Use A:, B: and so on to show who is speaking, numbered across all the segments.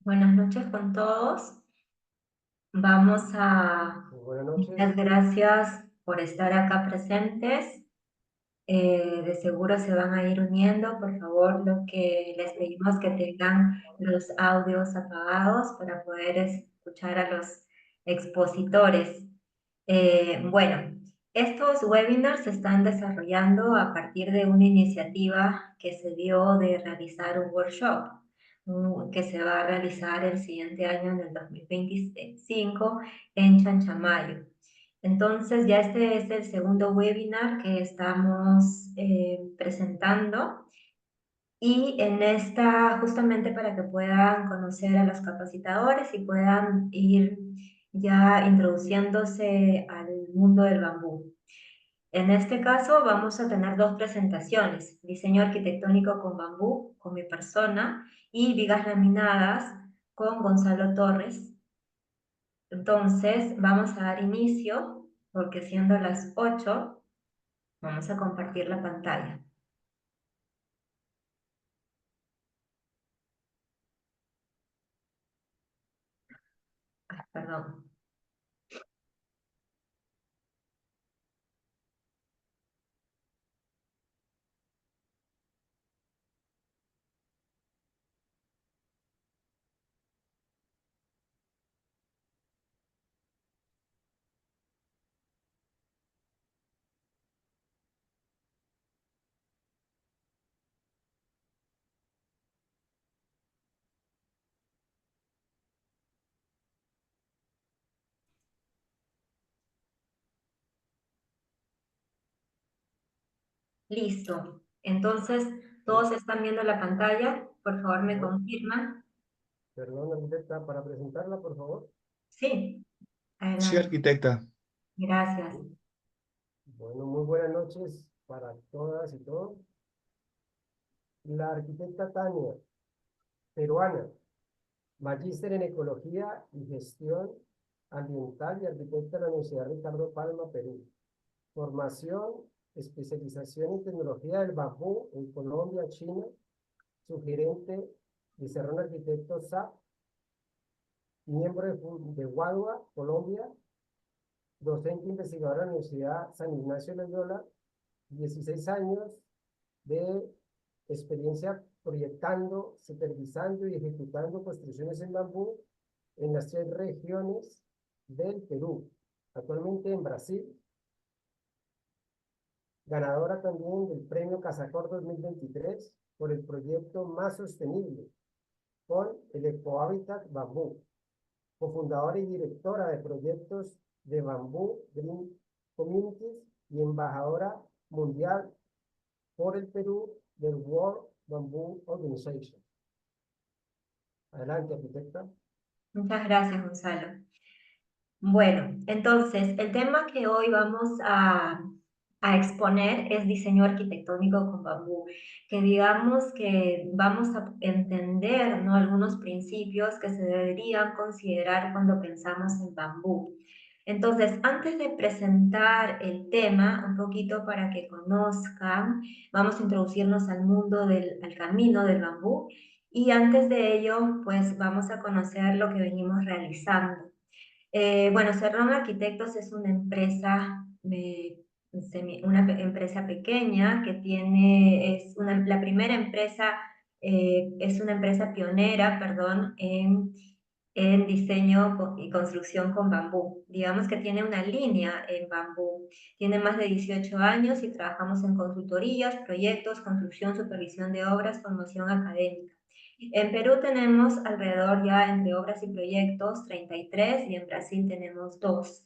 A: Buenas noches con todos. Vamos a...
B: Buenas
A: Muchas
B: noches.
A: gracias por estar acá presentes. De seguro se van a ir uniendo. Por favor, lo que les pedimos que tengan los audios apagados para poder escuchar a los expositores. Bueno, estos webinars se están desarrollando a partir de una iniciativa que se dio de realizar un workshop que se va a realizar el siguiente año, en el 2025, en Chanchamayo. Entonces, ya este es el segundo webinar que estamos presentando y en esta, justamente para que puedan conocer a los capacitadores y puedan ir ya introduciéndose al mundo del bambú. En este caso vamos a tener dos presentaciones: diseño arquitectónico con bambú, con mi persona, y vigas laminadas con Gonzalo Torres. Entonces vamos a dar inicio, porque siendo las 8, vamos a compartir la pantalla. Ay, perdón. Listo. Entonces,
B: Sí,
A: todos están viendo la pantalla. Por favor, me
B: perdón,
A: confirman.
B: perdón, arquitecta, para presentarla, por favor.
A: Sí,
C: Sí,
A: adelante.
C: arquitecta.
A: Gracias.
B: Sí. Bueno, muy buenas noches para todas y todos. La arquitecta Tania, peruana, magíster en Ecología y Gestión Ambiental y arquitecta de la Universidad Ricardo Palma, Perú. Formación, especialización en tecnología del bambú en Colombia, China. Sugerente de Serrano Arquitecto SAP, miembro de WADUA, Colombia, docente investigadora en la Universidad San Ignacio de Loyola, 16 años de experiencia proyectando, supervisando y ejecutando construcciones en bambú en las 3 regiones del Perú. Actualmente en Brasil, ganadora también del Premio Casacor 2023 por el proyecto más sostenible con el Ecohabitat Bambú, cofundadora y directora de proyectos de Bambú Green Communities y embajadora mundial por el Perú del World Bamboo Organization. Adelante, arquitecta.
A: Muchas gracias, Gonzalo. Bueno, entonces el tema que hoy vamos a exponer es diseño arquitectónico con bambú, que digamos que vamos a entender, ¿no?, algunos principios que se deberían considerar cuando pensamos en bambú. Entonces, antes de presentar el tema, un poquito para que conozcan, vamos a introducirnos al mundo al camino del bambú, y antes de ello, pues vamos a conocer lo que venimos realizando. Bueno, Serrano Arquitectos es una empresa, una empresa pequeña que la primera empresa, es una empresa pionera, perdón, en diseño y construcción con bambú. Digamos que tiene una línea en bambú. Tiene más de 18 años y trabajamos en consultorías, proyectos, construcción, supervisión de obras, formación académica. En Perú tenemos alrededor, ya entre obras y proyectos, 33, y en Brasil tenemos 2.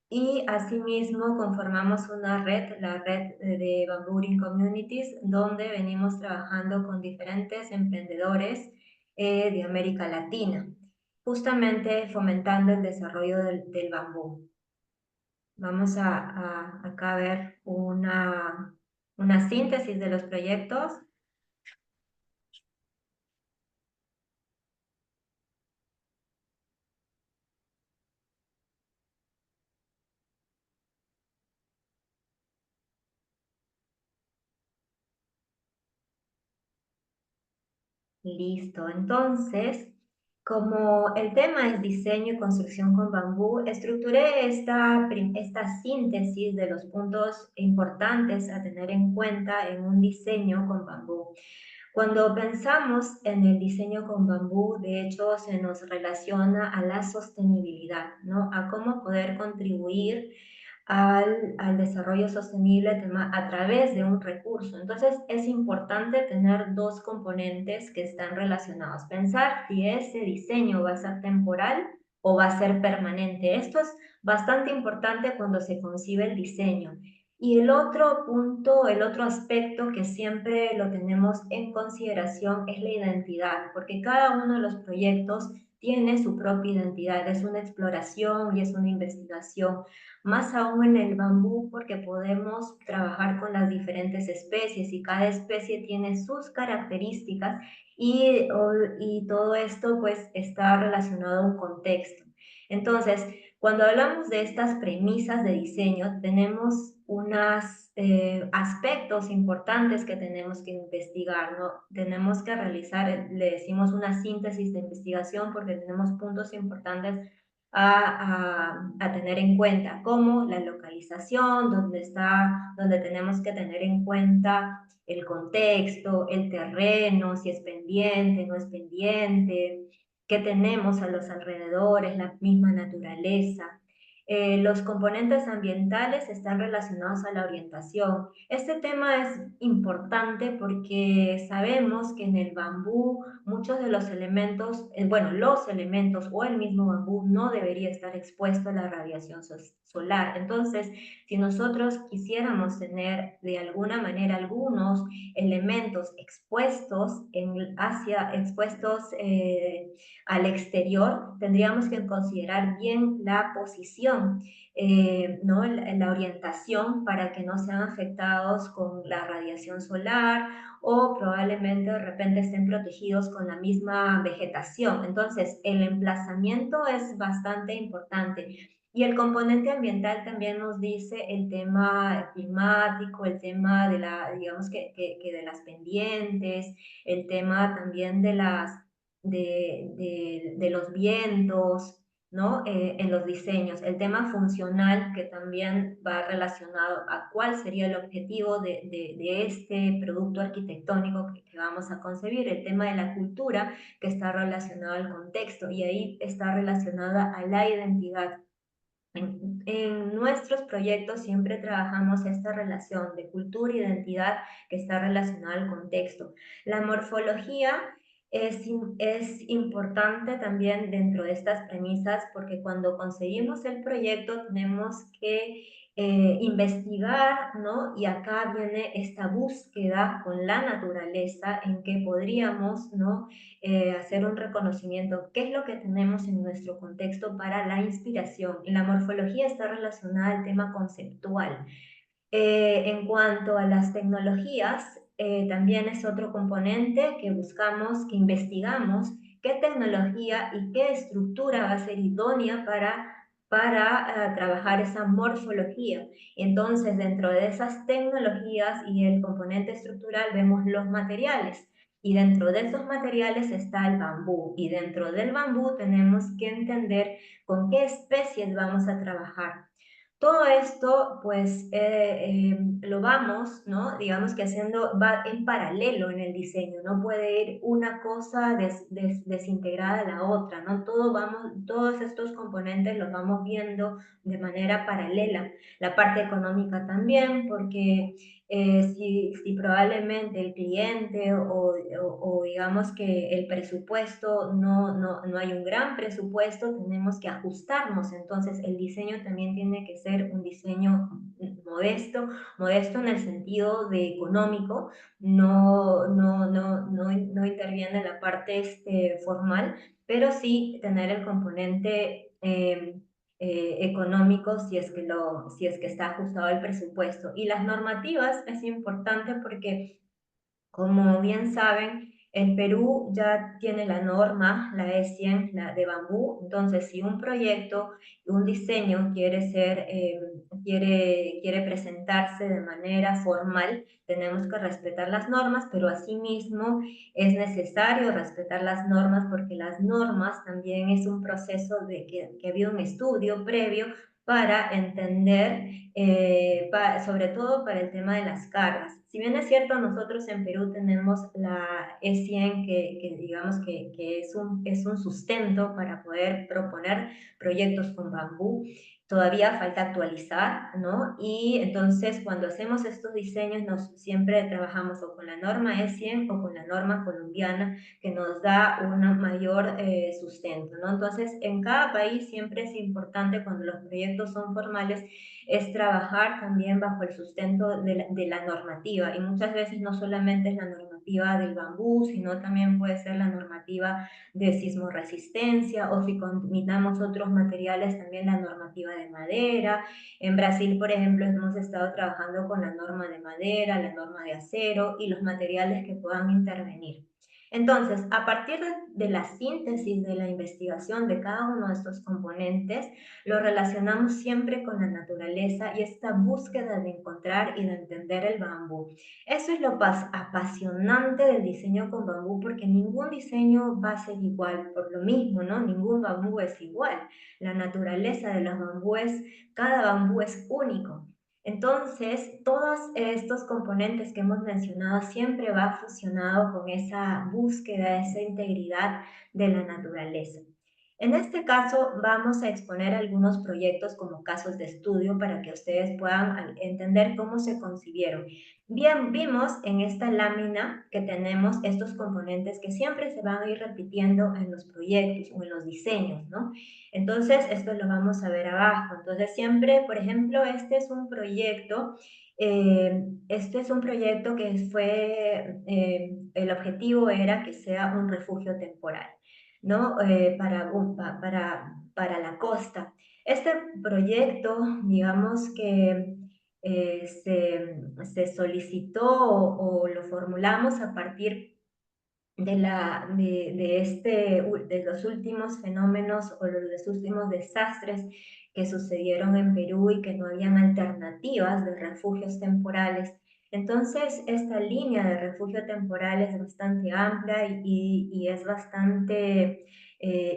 A: Y asimismo conformamos una red, la red de Bamboo Green Communities, donde venimos trabajando con diferentes emprendedores de América Latina, justamente fomentando el desarrollo del bambú. Vamos acá a ver una síntesis de los proyectos. Listo, entonces, Como el tema es diseño y construcción con bambú, estructuré esta síntesis de los puntos importantes a tener en cuenta en un diseño con bambú. Cuando pensamos en el diseño con bambú, de hecho, se nos relaciona a la sostenibilidad, ¿no? A cómo poder contribuir al desarrollo sostenible a través de un recurso. Entonces, es importante tener dos componentes que están relacionados. Pensar si ese diseño va a ser temporal o va a ser permanente. Esto es bastante importante cuando se concibe el diseño. Y el otro punto, el otro aspecto que siempre lo tenemos en consideración es la identidad, porque cada uno de los proyectos tiene su propia identidad, es una exploración y es una investigación, más aún en el bambú porque podemos trabajar con las diferentes especies y cada especie tiene sus características y todo esto pues está relacionado a un contexto. Entonces, cuando hablamos de estas premisas de diseño, tenemos unos aspectos importantes que tenemos que investigar, ¿no? Tenemos que realizar, le decimos una síntesis de investigación porque tenemos puntos importantes a tener en cuenta, como la localización, donde tenemos que tener en cuenta el contexto, el terreno, si es pendiente, no es pendiente, qué tenemos a los alrededores, la misma naturaleza. Los componentes ambientales están relacionados a la orientación. Este tema es importante porque sabemos que en el bambú muchos de los elementos, bueno, los elementos o el mismo bambú no debería estar expuesto a la radiación solar. Entonces, si nosotros quisiéramos tener de alguna manera algunos elementos expuestos al exterior, tendríamos que considerar bien la posición, ¿no? La orientación para que no sean afectados con la radiación solar o probablemente de repente estén protegidos con la misma vegetación. Entonces, el emplazamiento es bastante importante. Y el componente ambiental también nos dice el tema climático, el tema de digamos que de las pendientes, el tema también de los vientos, ¿no? En los diseños. El tema funcional que también va relacionado a cuál sería el objetivo de este producto arquitectónico que vamos a concebir. El tema de la cultura que está relacionado al contexto y ahí está relacionada a la identidad. En nuestros proyectos siempre trabajamos esta relación de cultura e identidad que está relacionada al contexto. La morfología es importante también dentro de estas premisas porque cuando conseguimos el proyecto tenemos que investigar, ¿no? Y acá viene esta búsqueda con la naturaleza en que podríamos, ¿no? Hacer un reconocimiento, qué es lo que tenemos en nuestro contexto para la inspiración. La morfología está relacionada al tema conceptual. En cuanto a las tecnologías, también es otro componente que buscamos, que investigamos, qué tecnología y qué estructura va a ser idónea para trabajar esa morfología. Entonces, dentro de esas tecnologías y el componente estructural vemos los materiales. Y dentro de esos materiales está el bambú. Y dentro del bambú tenemos que entender con qué especies vamos a trabajar. Todo esto, pues, lo vamos, ¿no? Digamos que va en paralelo en el diseño, no puede ir una cosa desintegrada a la otra, ¿no? Todos estos componentes los vamos viendo de manera paralela. La parte económica también, porque si probablemente el cliente o digamos que el presupuesto, no hay un gran presupuesto, tenemos que ajustarnos. Entonces, el diseño también tiene que ser un diseño modesto en el sentido de económico, no interviene en la parte formal, pero sí tener el componente económico si es que está ajustado al presupuesto. Y las normativas es importante porque, como bien saben, el Perú ya tiene la norma, la E100, la de bambú. Entonces, si un proyecto, un diseño quiere ser quiere presentarse de manera formal, tenemos que respetar las normas, pero asimismo es necesario respetar las normas porque las normas también es un proceso de que había un estudio previo para entender, sobre todo para el tema de las cargas. Si bien es cierto, nosotros en Perú tenemos la E100, que digamos que es un sustento para poder proponer proyectos con bambú, todavía falta actualizar, ¿no? Y entonces cuando hacemos estos diseños siempre trabajamos o con la norma E100 o con la norma colombiana que nos da un mayor sustento, ¿no? Entonces en cada país siempre es importante cuando los proyectos son formales es trabajar también bajo el sustento de la normativa y muchas veces no solamente es la normativa del bambú, sino también puede ser la normativa de sismoresistencia o si combinamos otros materiales también la normativa de madera. En Brasil, por ejemplo, hemos estado trabajando con la norma de madera, la norma de acero y los materiales que puedan intervenir. Entonces, a partir de la síntesis de la investigación de cada uno de estos componentes, lo relacionamos siempre con la naturaleza y esta búsqueda de encontrar y de entender el bambú. Eso es lo apasionante del diseño con bambú, porque ningún diseño va a ser igual, por lo mismo, ¿no? Ningún bambú es igual. La naturaleza de los bambúes, cada bambú es único. Entonces, todos estos componentes que hemos mencionado siempre va fusionado con esa búsqueda, esa integridad de la naturaleza. En este caso, vamos a exponer algunos proyectos como casos de estudio para que ustedes puedan entender cómo se concibieron. Bien, vimos en esta lámina que tenemos estos componentes que siempre se van a ir repitiendo en los proyectos o en los diseños, ¿no? Entonces, esto lo vamos a ver abajo. Entonces, siempre, por ejemplo, este es un proyecto que el objetivo era que sea un refugio temporal, ¿no? Para la costa. Este proyecto, digamos que se solicitó o lo formulamos a partir de los últimos fenómenos o los últimos desastres que sucedieron en Perú y que no habían alternativas de refugios temporales. Entonces, esta línea de refugio temporal es bastante amplia y es bastante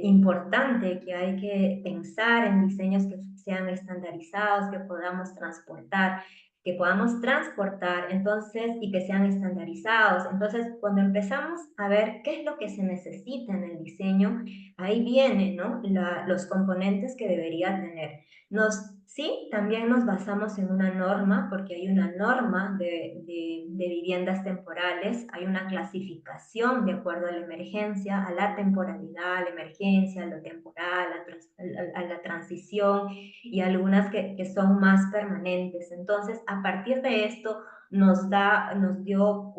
A: importante que hay que pensar en diseños que sean estandarizados, que podamos transportar, entonces, y que sean estandarizados. Entonces, cuando empezamos a ver qué es lo que se necesita en el diseño, ahí vienen, ¿no? Los componentes que debería tener. Sí, también nos basamos en una norma, porque hay una norma de viviendas temporales, hay una clasificación de acuerdo a la emergencia, a la temporalidad, a la emergencia, a lo temporal, a la transición y algunas que son más permanentes. Entonces, a partir de esto, nos dio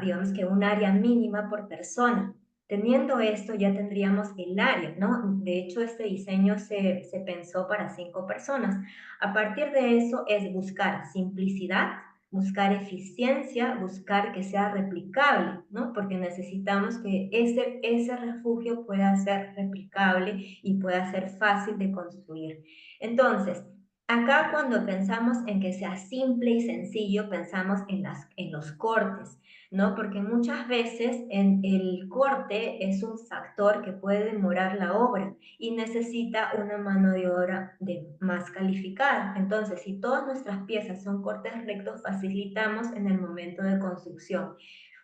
A: digamos que un área mínima por persona. Teniendo esto, ya tendríamos el área, ¿no? De hecho, este diseño se pensó para 5 personas. A partir de eso es buscar simplicidad, buscar eficiencia, buscar que sea replicable, ¿no? Porque necesitamos que ese refugio pueda ser replicable y pueda ser fácil de construir. Entonces, acá cuando pensamos en que sea simple y sencillo, pensamos en los cortes, ¿no? Porque muchas veces el corte es un factor que puede demorar la obra y necesita una mano de obra más calificada. Entonces, si todas nuestras piezas son cortes rectos, facilitamos en el momento de construcción.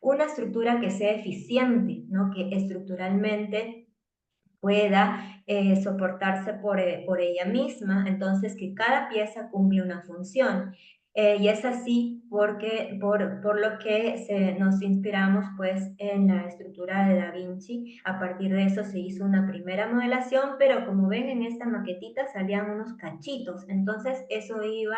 A: Una estructura que sea eficiente, ¿no? Que estructuralmente pueda soportarse por ella misma, entonces que cada pieza cumple una función. Y es así por lo que nos inspiramos pues en la estructura de Da Vinci. A partir de eso se hizo una primera modelación, pero como ven en esta maquetita salían unos cachitos, entonces eso iba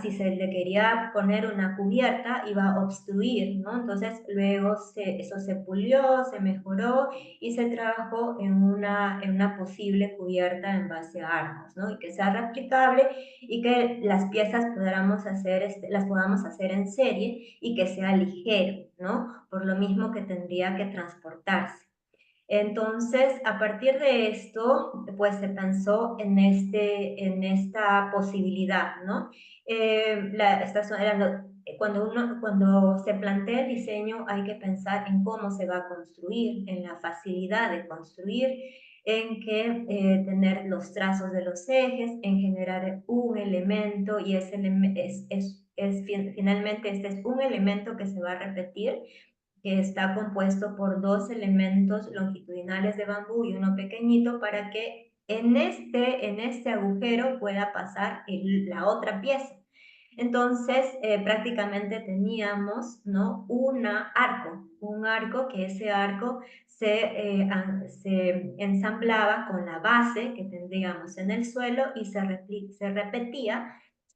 A: si se le quería poner una cubierta, iba a obstruir, ¿no? Entonces luego eso se pulió, se mejoró y se trabajó en una posible cubierta en base a arcos, ¿no? Y que sea replicable y que las piezas las podamos hacer en serie y que sea ligero, ¿no? Por lo mismo que tendría que transportarse. Entonces, a partir de esto, pues se pensó en esta posibilidad, ¿no? Cuando se plantea el diseño hay que pensar en cómo se va a construir, en la facilidad de construir, en que tener los trazos de los ejes, en generar un elemento y finalmente este es un elemento que se va a repetir, que está compuesto por dos elementos longitudinales de bambú y uno pequeñito para que en este agujero pueda pasar la otra pieza. Entonces, prácticamente teníamos, ¿no? Un arco que ese arco se ensamblaba con la base que tendríamos en el suelo y se repetía,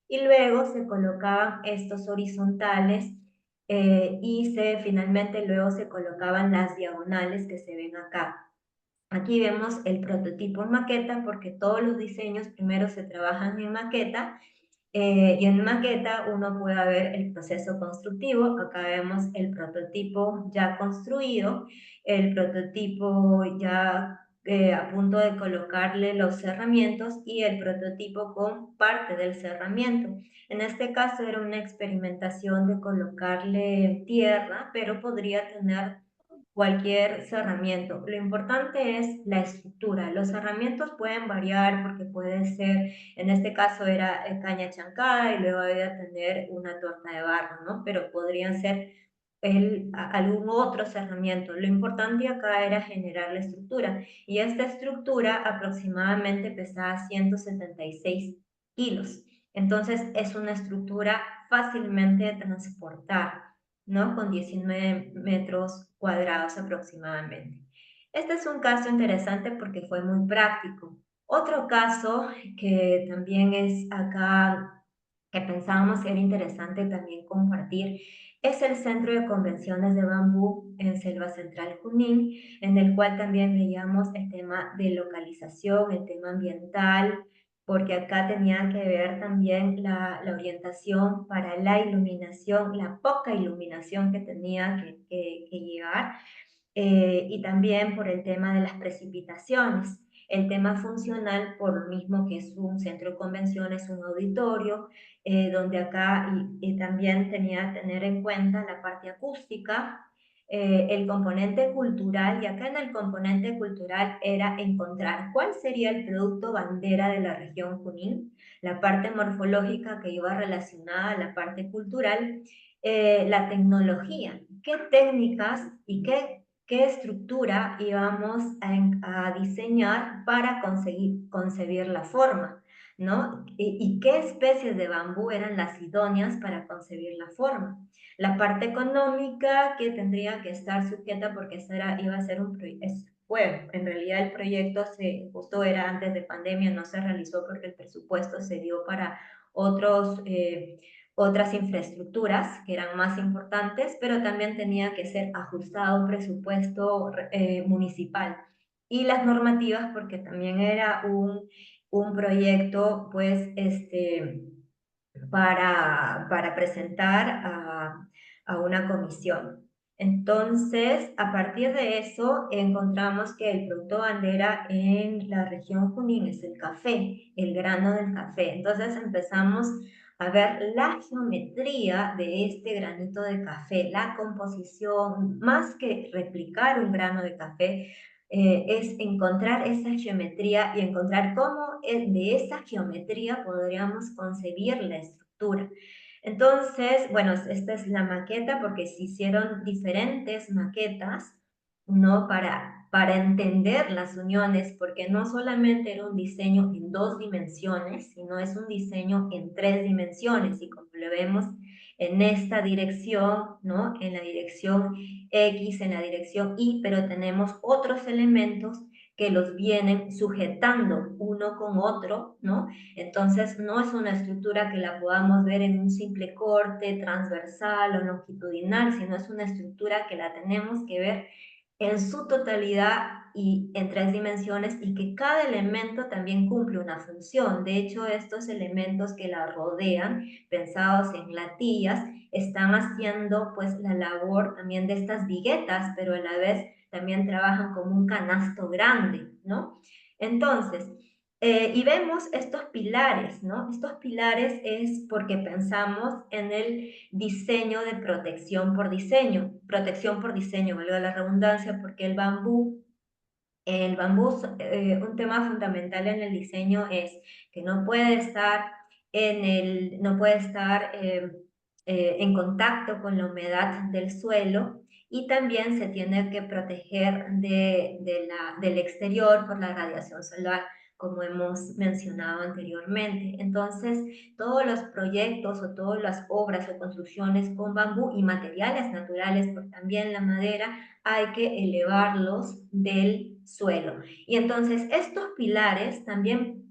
A: y luego se colocaban estos horizontales y finalmente luego se colocaban las diagonales que se ven acá. Aquí vemos el prototipo en maqueta porque todos los diseños primero se trabajan en maqueta y en maqueta uno puede ver el proceso constructivo. Acá vemos el prototipo ya construido, el prototipo ya a punto de colocarle los cerramientos y el prototipo con parte del cerramiento. En este caso era una experimentación de colocarle tierra, pero podría tener cualquier cerramiento. Lo importante es la estructura. Los cerramientos pueden variar porque puede ser, en este caso era caña chancada y luego había tener una torta de barro, ¿no? Pero podrían ser algún otro cerramiento. Lo importante acá era generar la estructura y esta estructura aproximadamente pesaba 176 kilos. Entonces es una estructura fácilmente de transportar, ¿no? Con 19 metros cuadrados aproximadamente. Este es un caso interesante porque fue muy práctico. Otro caso que también es acá, que pensábamos que era interesante también compartir, es el Centro de Convenciones de Bambú en Selva Central Junín, en el cual también veíamos el tema de localización, el tema ambiental, porque acá tenía que ver también la orientación para la iluminación, la poca iluminación que tenía que llevar, y también por el tema de las precipitaciones. El tema funcional, por lo mismo que es un centro de convenciones, un auditorio, donde acá y también tenía que tener en cuenta la parte acústica, el componente cultural, y acá en el componente cultural era encontrar cuál sería el producto bandera de la región Junín, la parte morfológica que iba relacionada a la parte cultural, la tecnología, qué técnicas y qué estructura íbamos a diseñar para concebir la forma, ¿no? Y qué especies de bambú eran las idóneas para concebir la forma. La parte económica que tendría que estar sujeta porque iba a ser un proyecto. Bueno, en realidad el proyecto justo era antes de pandemia, no se realizó porque el presupuesto se dio para otros otras infraestructuras que eran más importantes, pero también tenía que ser ajustado un presupuesto municipal. Y las normativas, porque también era un proyecto, pues, para presentar a una comisión. Entonces, a partir de eso, encontramos que el producto bandera en la región Junín es el café, el grano del café. Entonces empezamos a ver la geometría de este granito de café, la composición, más que replicar un grano de café, es encontrar esa geometría y encontrar cómo de esa geometría podríamos concebir la estructura. Entonces, bueno, esta es la maqueta porque se hicieron diferentes maquetas, ¿no? Para entender las uniones, porque no solamente era un diseño en dos dimensiones, sino es un diseño en tres dimensiones, y como lo vemos en esta dirección, ¿no? En la dirección X, en la dirección Y, pero tenemos otros elementos que los vienen sujetando uno con otro, ¿no? Entonces, no es una estructura que la podamos ver en un simple corte transversal o longitudinal, sino es una estructura que la tenemos que ver en su totalidad y en tres dimensiones y que cada elemento también cumple una función. De hecho, estos elementos que la rodean, pensados en latillas, están haciendo pues la labor también de estas viguetas, pero a la vez también trabajan como un canasto grande, ¿no? Entonces, y vemos estos pilares, ¿no? Estos pilares es porque pensamos en el diseño de protección por diseño, valga la redundancia, porque el bambú, un tema fundamental en el diseño es que no puede estar no puede estar en contacto con la humedad del suelo y también se tiene que proteger del exterior por la radiación solar, como hemos mencionado anteriormente. Entonces, todos los proyectos o todas las obras o construcciones con bambú y materiales naturales, porque también la madera, hay que elevarlos del suelo. Y entonces estos pilares también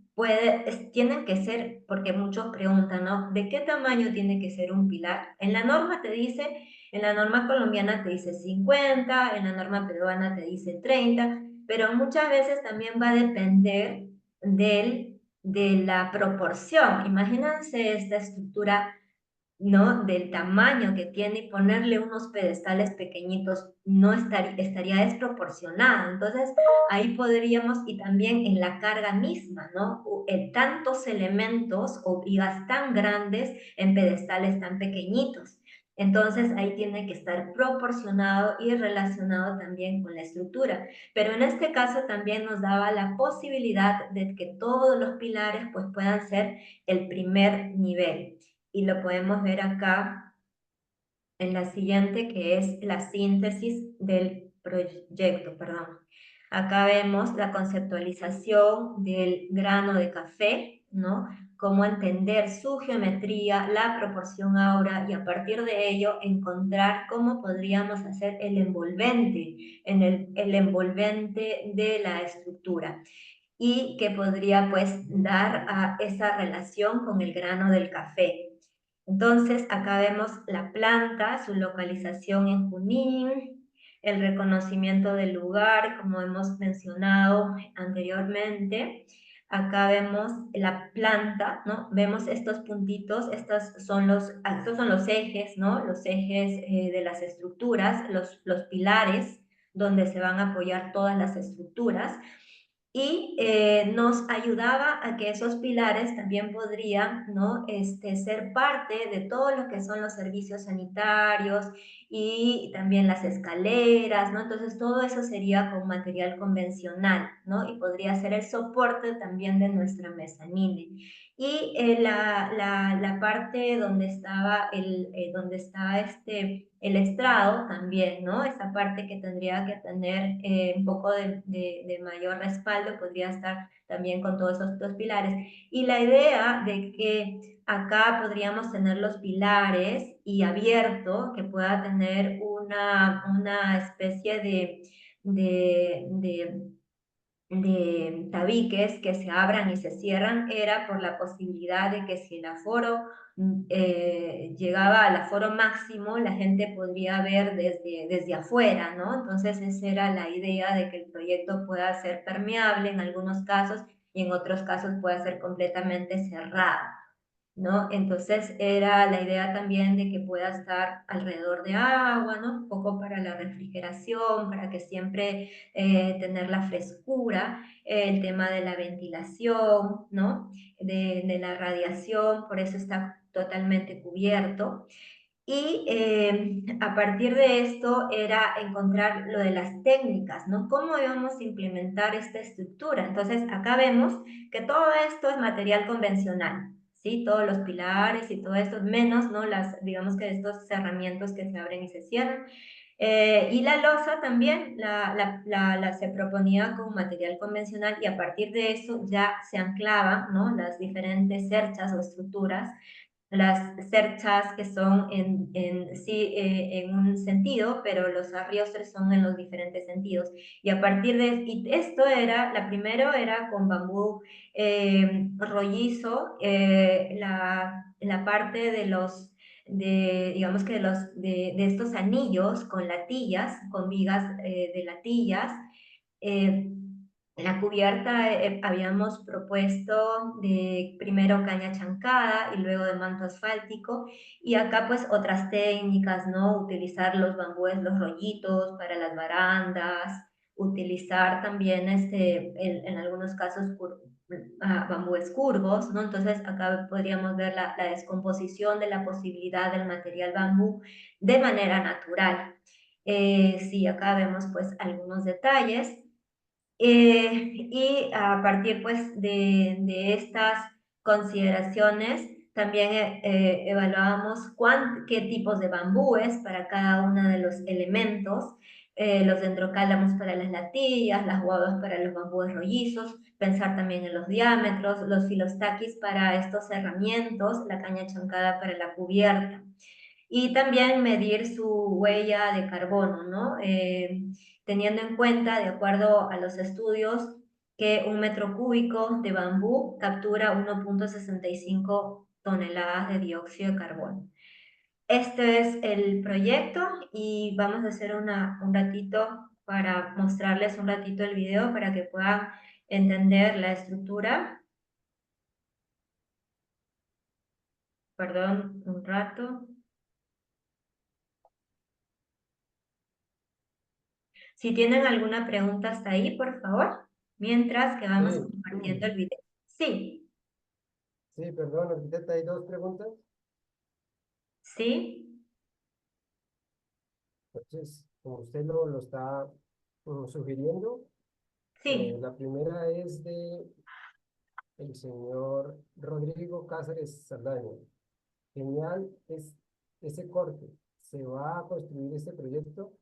A: tienen que ser, porque muchos preguntan, ¿no? ¿De qué tamaño tiene que ser un pilar? En la norma te dice, en la norma colombiana te dice 50, en la norma peruana te dice 30, pero muchas veces también va a depender de la proporción. Imagínense esta estructura, ¿no? Del tamaño que tiene y ponerle unos pedestales pequeñitos no estaría desproporcionado. Entonces, ahí podríamos, y también en la carga misma, ¿no? Tantos elementos o vigas tan grandes en pedestales tan pequeñitos. Entonces, ahí tiene que estar proporcionado y relacionado también con la estructura. Pero en este caso también nos daba la posibilidad de que todos los pilares pues puedan ser el primer nivel y lo podemos ver acá en la siguiente, que es la síntesis del proyecto, perdón. Acá vemos la conceptualización del grano de café, ¿no? Cómo entender su geometría, la proporción áurea y a partir de ello encontrar cómo podríamos hacer el envolvente, el envolvente de la estructura y que podría pues dar a esa relación con el grano del café. Entonces, acá vemos la planta, su localización en Junín, el reconocimiento del lugar, como hemos mencionado anteriormente. Acá vemos la planta, ¿no? Vemos estos puntitos, estos son los ejes, ¿no? Los ejes de las estructuras, los pilares donde se van a apoyar todas las estructuras y nos ayudaba a que esos pilares también podrían, ¿no? Ser parte de todo lo que son los servicios sanitarios y también las escaleras, ¿no? Entonces todo eso sería con material convencional, ¿no? Y podría ser el soporte también de nuestra mezanine. Y la parte donde estaba donde está el estrado también, ¿no? Esa parte que tendría que tener un poco de mayor respaldo podría estar también con todos esos dos pilares. Y la idea de que acá podríamos tener los pilares y abierto, que pueda tener una especie de de tabiques que se abran y se cierran era por la posibilidad de que si el aforo llegaba al aforo máximo, la gente podría ver desde afuera, ¿no? Entonces esa era la idea de que el proyecto pueda ser permeable en algunos casos y en otros casos pueda ser completamente cerrado, ¿no? Entonces era la idea también de que pueda estar alrededor de agua, ¿no? Un poco para la refrigeración, para que siempre tener la frescura, el tema de la ventilación, ¿no? De la radiación, por eso está totalmente cubierto. Y a partir de esto era encontrar lo de las técnicas, ¿no? ¿Cómo íbamos a implementar esta estructura? Entonces, acá vemos que todo esto es material convencional, ¿sí? Todos los pilares y todo esto, menos, ¿no? Digamos que estos cerramientos que se abren y se cierran. Y la losa también se proponía con material convencional y a partir de eso ya se anclaban, ¿no? Las diferentes cerchas o estructuras, las cerchas que son sí en un sentido, pero los arriostres son en los diferentes sentidos. Y a partir y esto era, la primero era con bambú rollizo, la parte digamos que de estos anillos con latillas, con vigas de latillas. Eh, en la cubierta habíamos propuesto de primero caña chancada y luego de manto asfáltico, y acá pues otras técnicas, ¿no? Utilizar los bambúes, los rollitos para las barandas, utilizar también en algunos casos bambúes curvos, ¿no? Entonces acá podríamos ver la descomposición de la posibilidad del material bambú de manera natural. Sí, acá vemos pues algunos detalles. Y a partir pues de estas consideraciones, también evaluábamos qué tipos de bambúes para cada uno de los elementos, los dendrocálamos para las latillas, las guavas para los bambúes rollizos, pensar también en los diámetros, los filostaquis para estos cerramientos, la caña chancada para la cubierta y también medir su huella de carbono, ¿no? Teniendo en cuenta, de acuerdo a los estudios, que un metro cúbico de bambú captura 1,65 toneladas de dióxido de carbono. Este es el proyecto y vamos a hacer un ratito para mostrarles un ratito el video para que puedan entender la estructura. Perdón, un rato. Si tienen alguna pregunta hasta ahí, por favor, mientras que vamos
B: Sí,
A: compartiendo el video. Sí,
B: sí, perdón, arquitecta, hay dos preguntas.
A: sí,
B: Entonces, como usted lo está sugiriendo,
A: sí.
B: la primera es de el señor Rodrigo Cáceres Saldaña. Genial es ese corte. ¿Se va a construir este proyecto?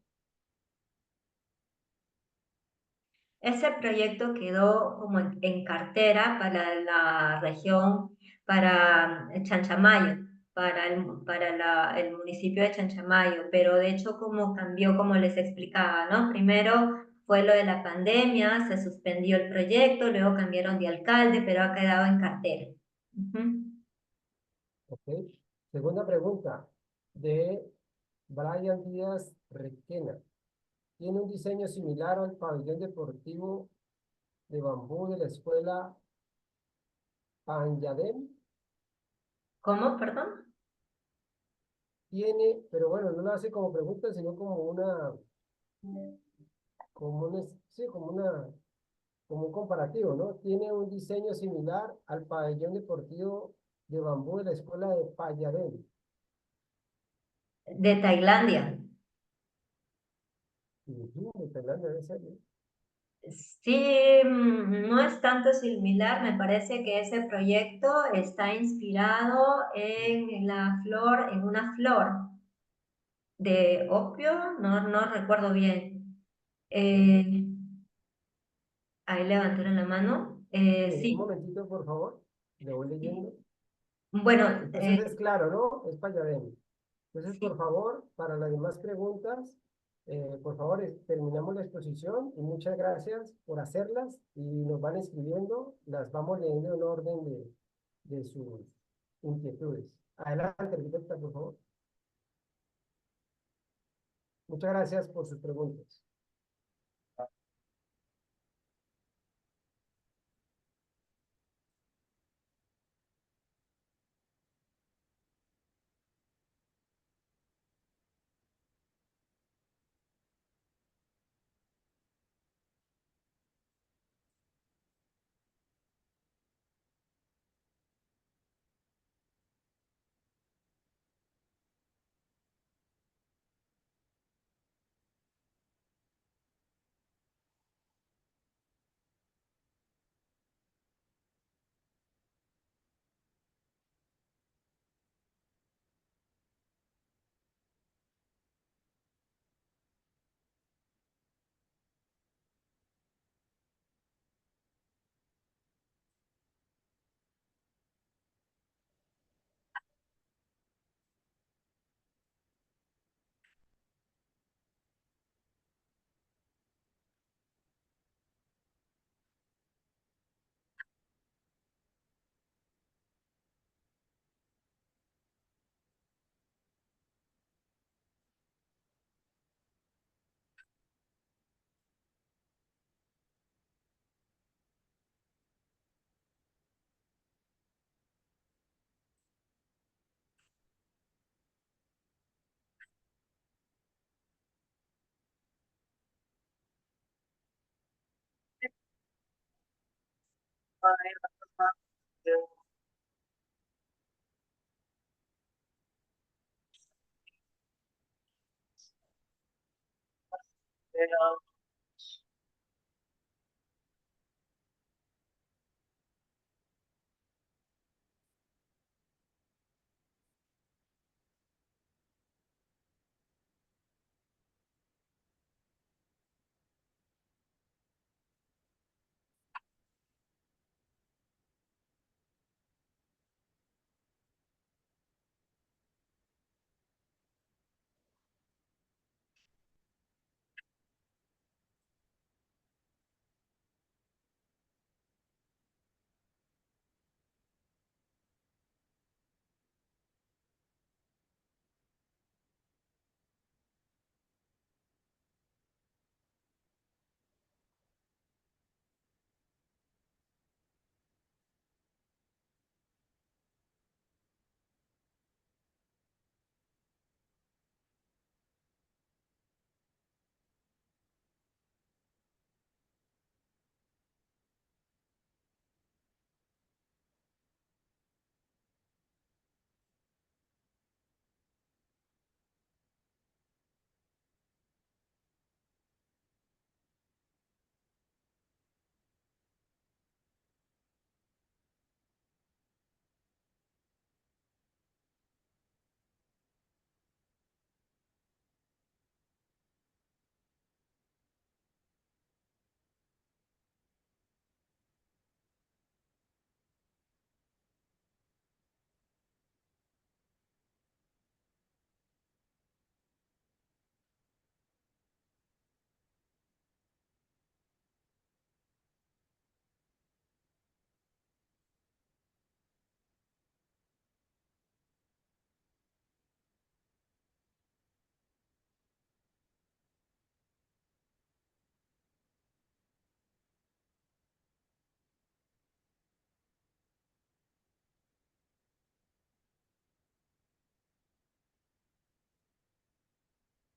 A: Ese proyecto quedó como en cartera para la región, para Chanchamayo, el municipio de Chanchamayo, pero de hecho como cambió, como les explicaba, ¿no? Primero fue lo de la pandemia, se suspendió el proyecto, luego cambiaron de alcalde, pero ha quedado en cartera. Ujú.
B: Ok. Segunda pregunta, de Brian Díaz Requena. Tiene un diseño similar al pabellón deportivo de bambú de la escuela Panyadem.
A: ¿Cómo? Perdón.
B: Tiene, pero bueno, no lo hace como pregunta, sino sí, como un comparativo, ¿no? Tiene un diseño similar al pabellón deportivo de bambú de la escuela de Payarén.
A: De Tailandia.
B: Ujú, de Tailandia debe ser, ¿no?
A: Sí, no es tanto similar, me parece que ese proyecto está inspirado en la flor, en una flor de opio, no recuerdo bien.
B: Ok.
A: Eh, Ahí levantaron la mano.
B: Sí, un
A: Sí,
B: momentito, por favor. Le voy leyendo.
A: bueno,
B: Entonces es claro, ¿no? Es Payarén. Entonces, por
A: sí,
B: favor, para las demás preguntas, por favor, terminamos la exposición y muchas gracias por hacerlas y nos van escribiendo, las vamos leyendo en orden de sus inquietudes. Adelante, arquitecta, por favor. Muchas gracias por sus preguntas.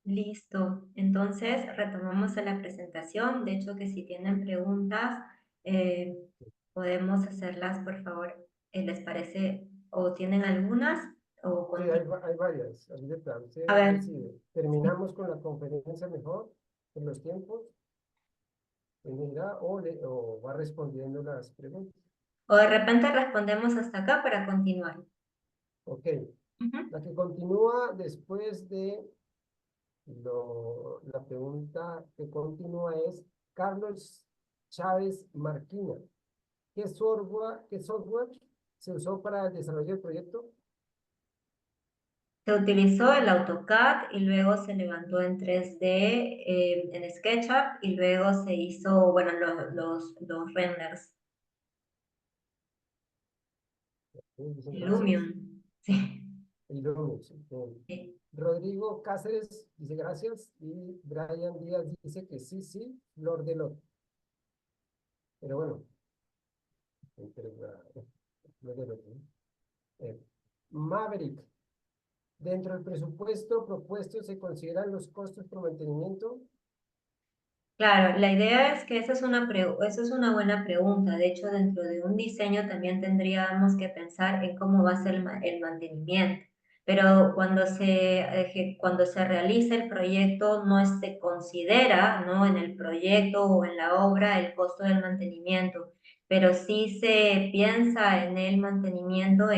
A: Listo. Entonces, retomamos a la presentación. De hecho, que si tienen preguntas, eh, podemos hacerlas, por favor. ¿Les parece? ¿O tienen algunas? ¿O
B: Sí, hay varias. Ahorita
A: A
B: usted
A: ver,
B: decide.
A: sí.
B: ¿Terminamos con la conferencia mejor en los tiempos? ¿Mira, o va respondiendo las preguntas?
A: O de repente respondemos hasta acá para continuar.
B: Ok.
A: Ujú.
B: La que continúa después de la pregunta que continúa es Carlos Chávez Marquina. ¿Qué software se usó para el desarrollo del proyecto?
A: Se utilizó el AutoCAD y luego se levantó en 3D, en SketchUp y luego se hizo, bueno, los renders.
B: Dicen gracias.
A: Lumion. Sí.
B: Y luego, sí, Rodrigo Cáceres dice gracias y Brian Díaz dice que sí, sí, Flor de Loto. Pero bueno, entre Flor de Loto, ¿no? Maverick, dentro del presupuesto propuesto se consideran los costos por mantenimiento.
A: Claro, la idea es que esa es una buena pregunta. De hecho, dentro de un diseño también tendríamos que pensar en cómo va a ser el mantenimiento. Pero cuando se realiza el proyecto, no se considera, ¿no? En el proyecto o en la obra el costo del mantenimiento, pero sí se piensa en el mantenimiento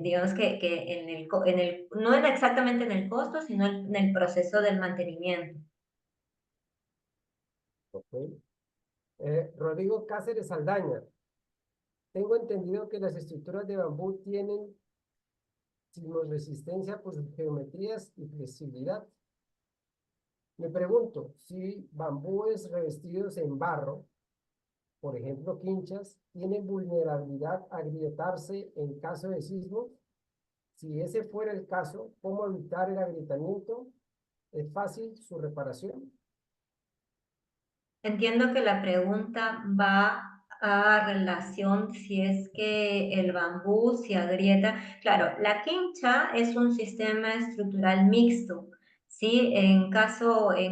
A: digamos que no exactamente en el costo, sino en el proceso del mantenimiento.
B: Ok. Rodrigo Cáceres Saldaña, tengo entendido que las estructuras de bambú tienen sismoresistencia por sus geometrías y flexibilidad. Me pregunto, si bambúes revestidos en barro, por ejemplo quinchas, tienen vulnerabilidad a agrietarse en caso de sismos. Si ese fuera el caso, ¿cómo evitar el agrietamiento? ¿Es fácil su reparación?
A: Entiendo que la pregunta va a relación si es que el bambú se agrieta. Claro, la quincha es un sistema estructural mixto. ¿sí? En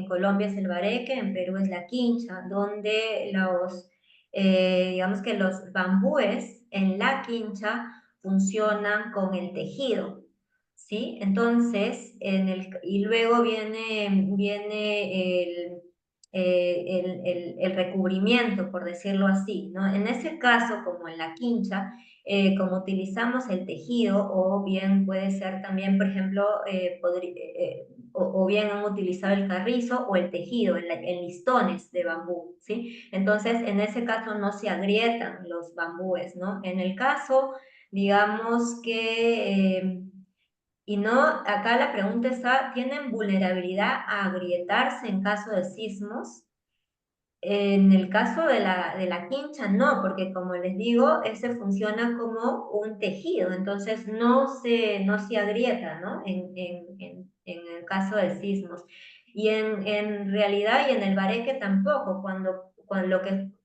A: Colombia es el bareque, en Perú es la quincha, donde digamos que los bambúes en la quincha funcionan con el tejido, ¿sí? Entonces, y luego viene el recubrimiento, por decirlo así, ¿no? En ese caso, como en la quincha, como utilizamos el tejido, o bien puede ser también, por ejemplo, o bien han utilizado el carrizo o el tejido en listones de bambú, ¿sí? Entonces, en ese caso no se agrietan los bambúes, ¿no? En el caso, digamos y no, acá la pregunta está, ¿tienen vulnerabilidad a agrietarse en caso de sismos? En el caso de la quincha, no, porque como les digo, ese funciona como un tejido, entonces no se agrieta, ¿no? En el caso de sismos. Y en realidad y en el bareque tampoco,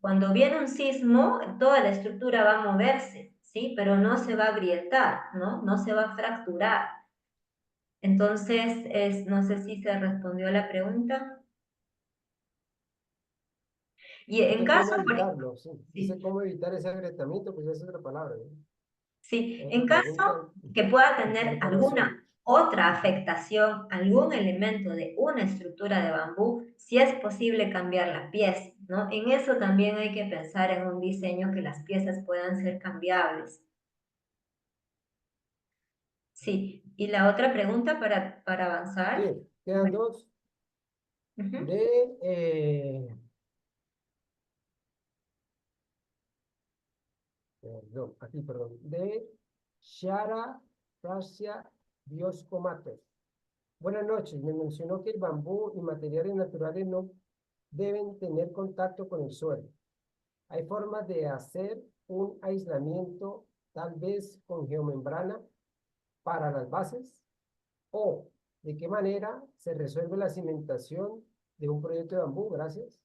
A: cuando viene un sismo, toda la estructura va a moverse, ¿sí? Pero no se va a agrietar, ¿no? No se va a fracturar. Entonces, no sé si se respondió a la pregunta. Y en
B: Dice cómo
A: caso,
B: evitarlo, sí. Dice
A: sí.
B: cómo evitar ese agrietamiento, pues ya es otra palabra, ¿no?
A: Sí,
B: Otra
A: en
B: pregunta,
A: caso que pueda
B: y su
A: tener
B: reparación.
A: alguna otra afectación, algún elemento de una estructura de bambú, si es posible cambiar la pieza, ¿no? En eso también hay que pensar en un diseño que las piezas puedan ser cambiables. Sí, y la otra pregunta para
B: Sí,
A: avanzar.
B: quedan dos
A: Ujú.
B: de, no, aquí, perdón, de Shara Frasia Diosco Matos. Buenas noches, me mencionó que el bambú y materiales naturales no deben tener contacto con el suelo. Hay formas de hacer un aislamiento, tal vez con geomembrana para las bases, o de qué manera se resuelve la cimentación de un proyecto de bambú. Gracias.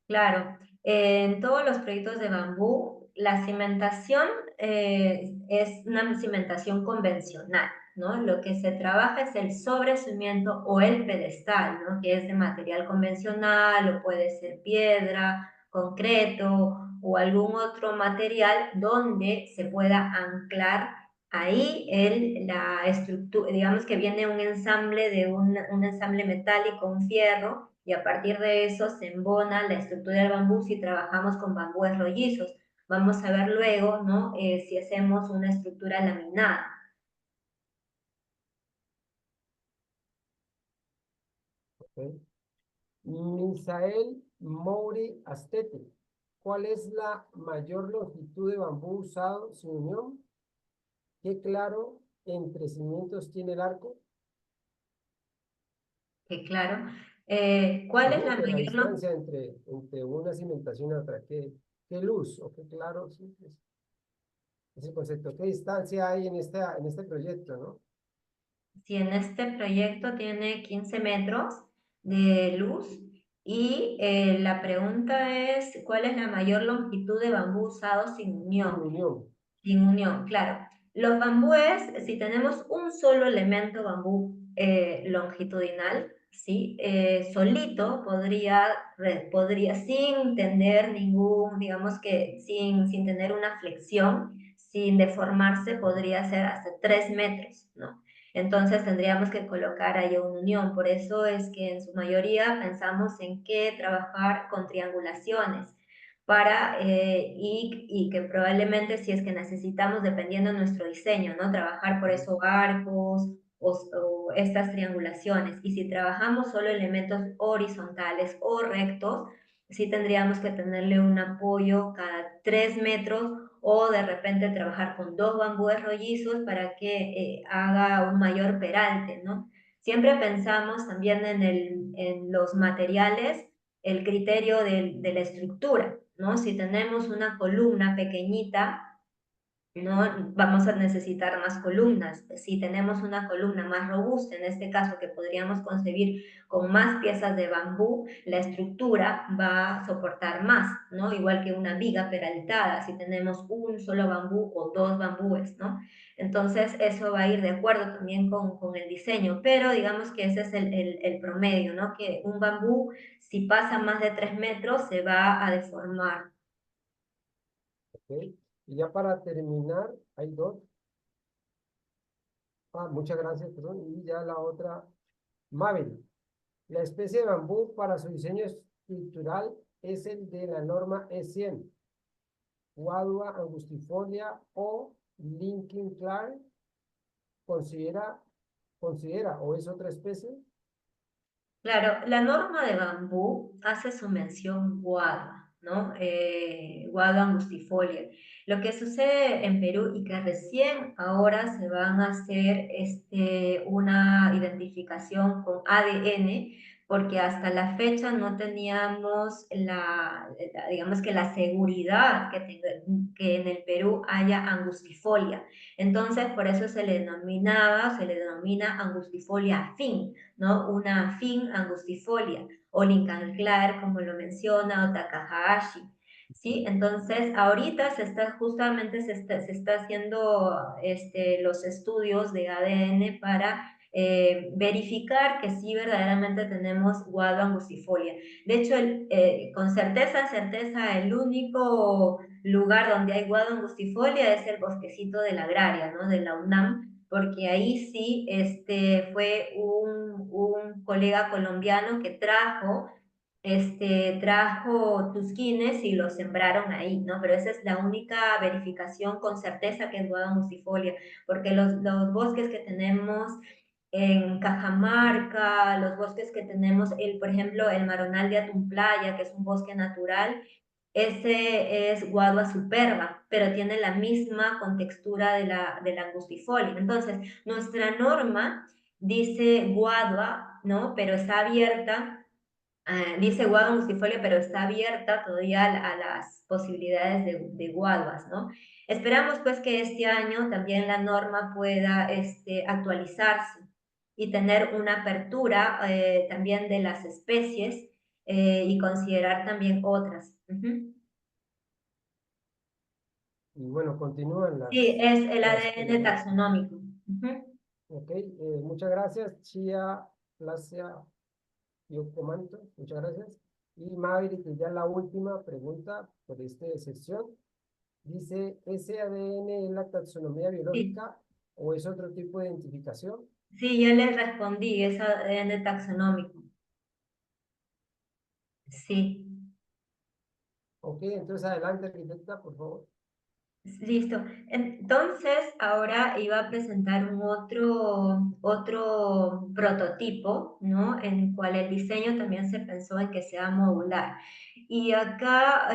A: Claro, en todos los proyectos de bambú, la cimentación es una cimentación convencional, ¿no? Lo que se trabaja es el sobrecimiento o el pedestal, ¿no? Que es de material convencional o puede ser piedra, concreto o algún otro material donde se pueda anclar ahí la estructura, digamos que viene un ensamble un ensamble metálico, un fierro, y a partir de eso se embona la estructura del bambú si trabajamos con bambúes rollizos. Vamos a ver luego, ¿no? Si hacemos una estructura laminada.
B: ¿Ok? Misael Mouri Astete. ¿Cuál es la mayor longitud de bambú usado sin unión? ¿Qué claro entre cimientos tiene el arco?
A: Que claro. ¿Cuál es
B: Ujú,
A: la
B: que la
A: mayor longitud?
B: distancia entre una cimentación y otra, ¿qué luz o qué claro? Sí, es el concepto. ¿Qué distancia hay en este proyecto, no?
A: Si en este proyecto tiene 15 metros de luz y la pregunta es, ¿cuál es la mayor longitud de bambú usado sin
B: Sin
A: unión?
B: unión.
A: Sin unión, claro. Los bambúes, si tenemos un solo elemento bambú longitudinal, ¿sí? Solito podría, sin tener ningún, digamos que sin tener una flexión, sin deformarse, podría ser hasta 3 metros, ¿no? Entonces tendríamos que colocar ahí una unión. Por eso es que en su mayoría pensamos en que trabajar con triangulaciones y que probablemente si es que necesitamos, dependiendo de nuestro diseño, ¿no? Trabajar por eso arcos o estas triangulaciones. Y si trabajamos solo elementos horizontales o rectos, sí tendríamos que tenerle un apoyo cada 3 metros o de repente trabajar con dos bambúes rollizos para que haga un mayor peralte, ¿no? Siempre pensamos también en los materiales, el criterio de la estructura, ¿no? Si tenemos una columna pequeñita, ¿no? Vamos a necesitar más columnas. Si tenemos una columna más robusta, en este caso que podríamos concebir con más piezas de bambú, la estructura va a soportar más, ¿no? Igual que una viga peraltada, si tenemos un solo bambú o dos bambúes, ¿no? Entonces eso va a ir de acuerdo también con el diseño, pero digamos que ese es el promedio, ¿no? Que un bambú, si pasa más de 3 metros, se va a deformar.
B: ¿ok? Y ya para terminar, hay dos. Muchas gracias, perdón. Y ya la otra, Mabel. La especie de bambú para su diseño estructural es el de la norma E100, Wadua angustifolia o Lincoln Clark. ¿Considera, considera o es otra especie?
A: Claro, la norma de bambú hace su mención guada, ¿no? Guada angustifolia. Lo que sucede en Perú y que recién ahora se van a hacer una identificación con ADN, porque hasta la fecha no teníamos digamos que la seguridad que en el Perú haya angustifolia. Entonces, por eso se le denomina angustifolia fin, ¿no? Una fin angustifolia, o Lincoln Clark, como lo menciona, o Takahashi, ¿sí? Entonces, ahorita se está haciendo los estudios de ADN para verificar que sí verdaderamente tenemos guado angustifolia. De hecho, con certeza, el único lugar donde hay guado angustifolia es el bosquecito de la Agraria, ¿no? De la UNAM, porque ahí sí fue un colega colombiano que trajo tusquines y los sembraron ahí, ¿no? Pero esa es la única verificación con certeza que es Guada musifolia, porque los bosques que tenemos en Cajamarca, los bosques que tenemos, por ejemplo, el Maronal de Atumplaya, que es un bosque natural, ese es guadua superba, pero tiene la misma contextura de la angustifolia. Entonces, nuestra norma dice guadua, ¿no? Pero está abierta, dice guadua angustifolia, pero está abierta todavía a las posibilidades de guaduas, ¿no? Esperamos pues que este año también la norma pueda actualizarse y tener una apertura también de las especies y considerar también otras. Ujú.
B: Y bueno, continúan
A: Sí, es el
B: las
A: ADN
B: preguntas.
A: taxonómico. Ujú.
B: Ok, muchas gracias, Chia Placia Yocomanto, muchas gracias. Y Maverick, que ya la última pregunta por esta sección. Dice, ¿ese ADN es la taxonomía
A: Sí,
B: biológica o es otro tipo de identificación?
A: sí, yo les respondí, es ADN taxonómico. Sí.
B: Ok, entonces adelante, arquitecta, por favor.
A: Listo. Entonces, ahora iba a presentar otro prototipo, ¿no? En el cual el diseño también se pensó en que sea modular. Y acá,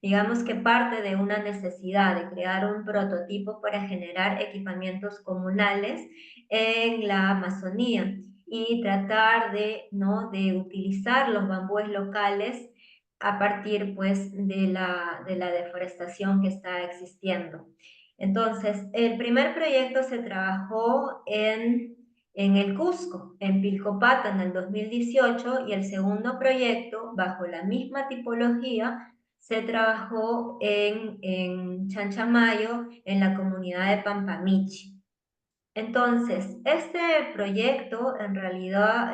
A: digamos que parte de una necesidad de crear un prototipo para generar equipamientos comunales en la Amazonía y tratar ¿no? de utilizar los bambúes locales a partir pues de la deforestación que está existiendo. Entonces, el primer proyecto se trabajó en el Cusco, en Pilcopata, en el 2018, y el segundo proyecto, bajo la misma tipología, se trabajó en Chanchamayo, en la comunidad de Pampamichi. Entonces, este proyecto en realidad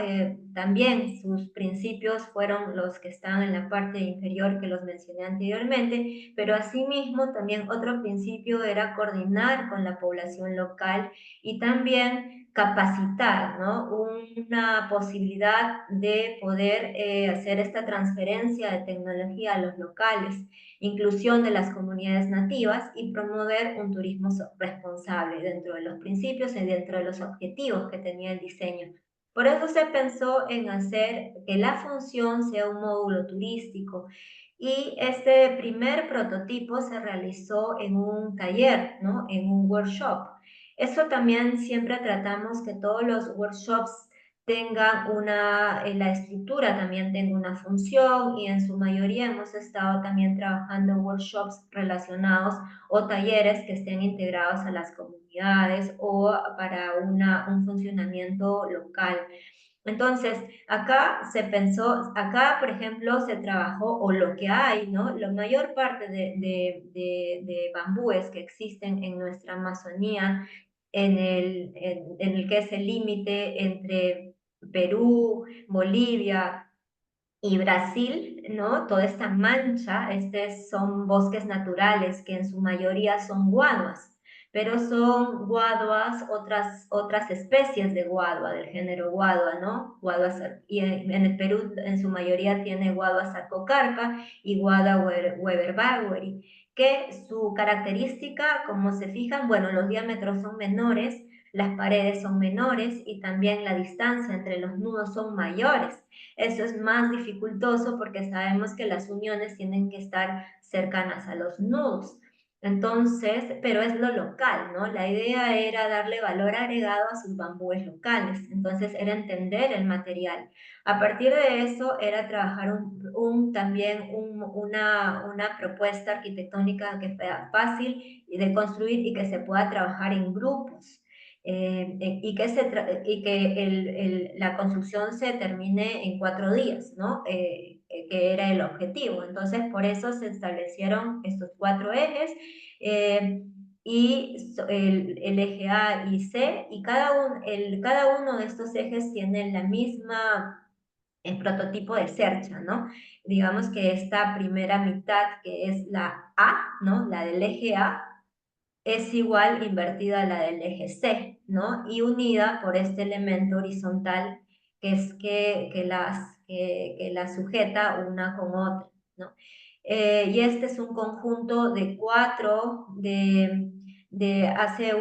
A: también sus principios fueron los que están en la parte inferior que los mencioné anteriormente, pero asimismo también otro principio era coordinar con la población local y también capacitar, ¿no? Una posibilidad de poder hacer esta transferencia de tecnología a los locales, inclusión de las comunidades nativas y promover un turismo responsable dentro de los principios y dentro de los objetivos que tenía el diseño. Por eso se pensó en hacer que la función sea un módulo turístico y este primer prototipo se realizó en un taller, ¿no? En un workshop. Eso también siempre tratamos que todos los workshops tengan la estructura también tenga una función, y en su mayoría hemos estado también trabajando en workshops relacionados o talleres que estén integrados a las comunidades o para un funcionamiento local. Entonces, acá se pensó, acá, por ejemplo, se trabajó, o lo que hay, ¿no? La mayor parte de bambúes que existen en nuestra Amazonía, en el que es el límite entre Perú, Bolivia y Brasil, ¿no? Toda esta mancha, son bosques naturales que en su mayoría son guaduas, pero son guaduas, otras especies de guadua, del género guadua, ¿no? Guaduas, y en el Perú en su mayoría tiene guadua sarcocarpa y guadua weber que su característica, como se fijan, bueno, los diámetros son menores, las paredes son menores y también la distancia entre los nudos son mayores. Eso es más dificultoso porque sabemos que las uniones tienen que estar cercanas a los nudos. Entonces, pero es lo local, ¿no? La idea era darle valor agregado a sus bambúes locales. Entonces, era entender el material. A partir de eso, era trabajar también una propuesta arquitectónica que sea fácil de construir y que se pueda trabajar en grupos. Y que la construcción se termine en 4 días, ¿no? Que era el objetivo. Entonces, por eso se establecieron estos 4 ejes, y el eje A y C, y cada uno de estos ejes tiene la misma el prototipo de Sercha, ¿no? Digamos que esta primera mitad, que es la A, ¿no? La del eje A, es igual invertida a la del eje C, ¿no? Y unida por este elemento horizontal que es que la sujeta una con otra, ¿no? Y este es un conjunto de cuatro, hace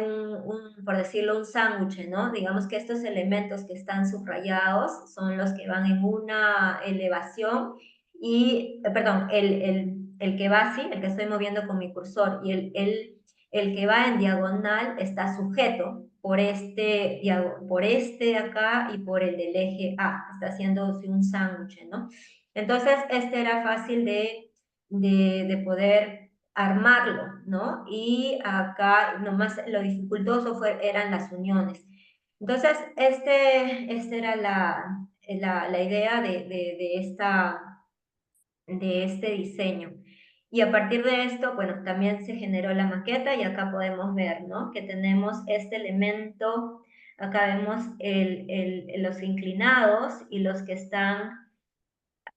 A: por decirlo, un sándwich, ¿no? Digamos que estos elementos que están subrayados son los que van en una elevación y, perdón, el que va así, el que estoy moviendo con mi cursor, y el que va en diagonal está sujeto por este de acá y por el del eje A, está haciendo un sándwich, ¿no? Entonces, este era fácil de poder armarlo, ¿no? Y acá nomás lo dificultoso eran las uniones. Entonces, este era la idea de este diseño. Y a partir de esto, bueno, también se generó la maqueta y acá podemos ver, ¿no? Que tenemos este elemento, acá vemos los inclinados y los que están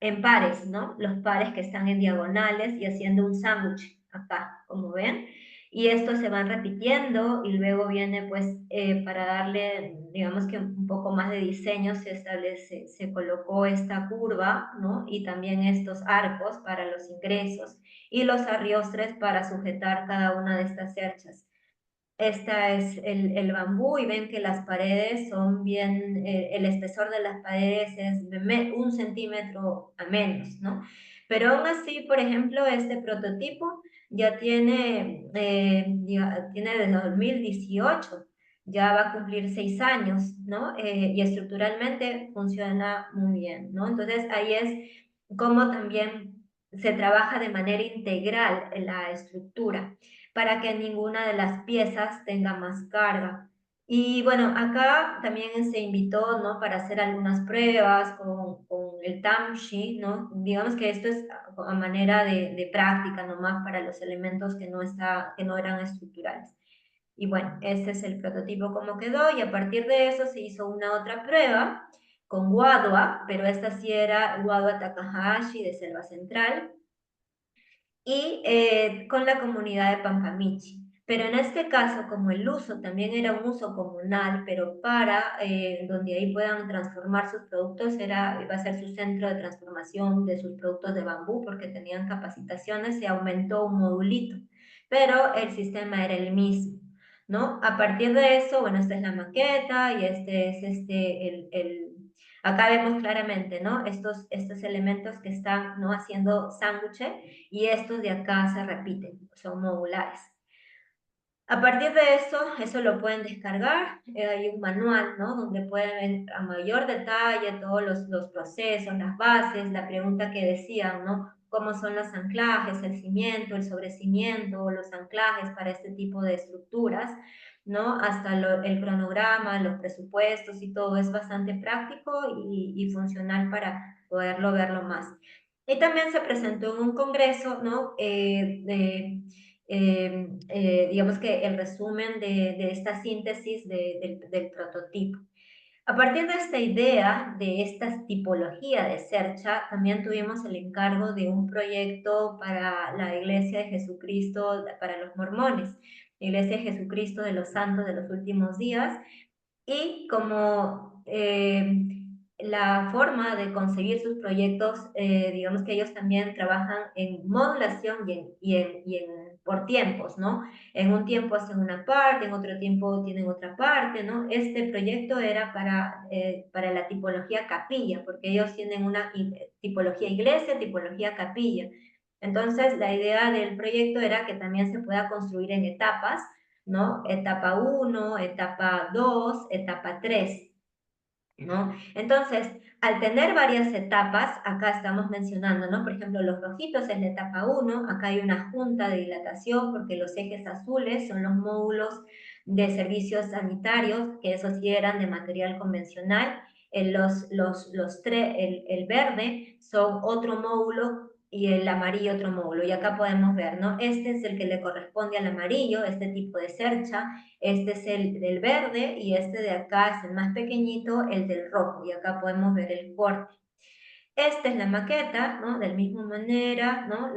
A: en pares, ¿no? Los pares que están en diagonales y haciendo un sándwich acá, como ven. Y estos se van repitiendo y luego viene pues para darle, digamos que un poco más de diseño se colocó esta curva, ¿no? Y también estos arcos para los ingresos y los arriostres para sujetar cada una de estas cerchas. Esta es el bambú y ven que las paredes son bien, el espesor de las paredes es de 1 centímetro a menos, ¿no? Pero aún así, por ejemplo, este prototipo ya tiene desde 2018, ya va a cumplir 6 años, ¿no? Y estructuralmente funciona muy bien, ¿no? Entonces ahí es como también se trabaja de manera integral en la estructura para que ninguna de las piezas tenga más carga. Y bueno, acá también se invitó, ¿no? Para hacer algunas pruebas con el Tamshi, ¿no? Digamos que esto es a manera de práctica nomás para los elementos que no eran estructurales. Y bueno, este es el prototipo como quedó, y a partir de eso se hizo una otra prueba con Wadua, pero esta sí era Wadua Takahashi de Selva Central, y con la comunidad de Pampamichi. Pero en este caso, como el uso también era un uso comunal, pero para donde ahí puedan transformar sus productos, iba a ser su centro de transformación de sus productos de bambú, porque tenían capacitaciones, se aumentó un modulito, pero el sistema era el mismo, ¿no? A partir de eso, bueno, esta es la maqueta y este es acá vemos claramente, ¿no? Estos elementos que están, ¿no? Haciendo sándwiches, y estos de acá se repiten, son modulares. A partir de eso lo pueden descargar, hay un manual, ¿no? Donde pueden ver a mayor detalle todos los procesos, las bases, la pregunta que decían, ¿no? Cómo son los anclajes, el cimiento, el sobrecimiento, los anclajes para este tipo de estructuras, ¿no? Hasta el cronograma, los presupuestos y todo es bastante práctico y funcional para poderlo verlo más. Y también se presentó en un congreso, ¿no? Digamos que el resumen de esta síntesis del prototipo. A partir de esta idea, de esta tipología de cercha, también tuvimos el encargo de un proyecto para la Iglesia de Jesucristo, para los mormones, la Iglesia de Jesucristo de los Santos de los Últimos Días, y como la forma de conseguir sus proyectos, digamos que ellos también trabajan en modulación por tiempos, ¿no? En un tiempo hacen una parte, en otro tiempo tienen otra parte, ¿no? Este proyecto era para la tipología capilla, porque ellos tienen una tipología iglesia, tipología capilla. Entonces, la idea del proyecto era que también se pueda construir en etapas, ¿no? Etapa uno, etapa 2, etapa 3, ¿no? Entonces, al tener varias etapas, acá estamos mencionando, ¿no? Por ejemplo, los rojitos es la etapa uno, acá hay una junta de dilatación porque los ejes azules son los módulos de servicios sanitarios, que esos sí eran de material convencional. El verde son otro módulo y el amarillo otro módulo. Y acá podemos ver, ¿no? Este es el que le corresponde al amarillo, este tipo de cercha. Este es el del verde y este de acá es el más pequeñito, el del rojo. Y acá podemos ver el corte. Esta es la maqueta, ¿no? De la misma manera, ¿no?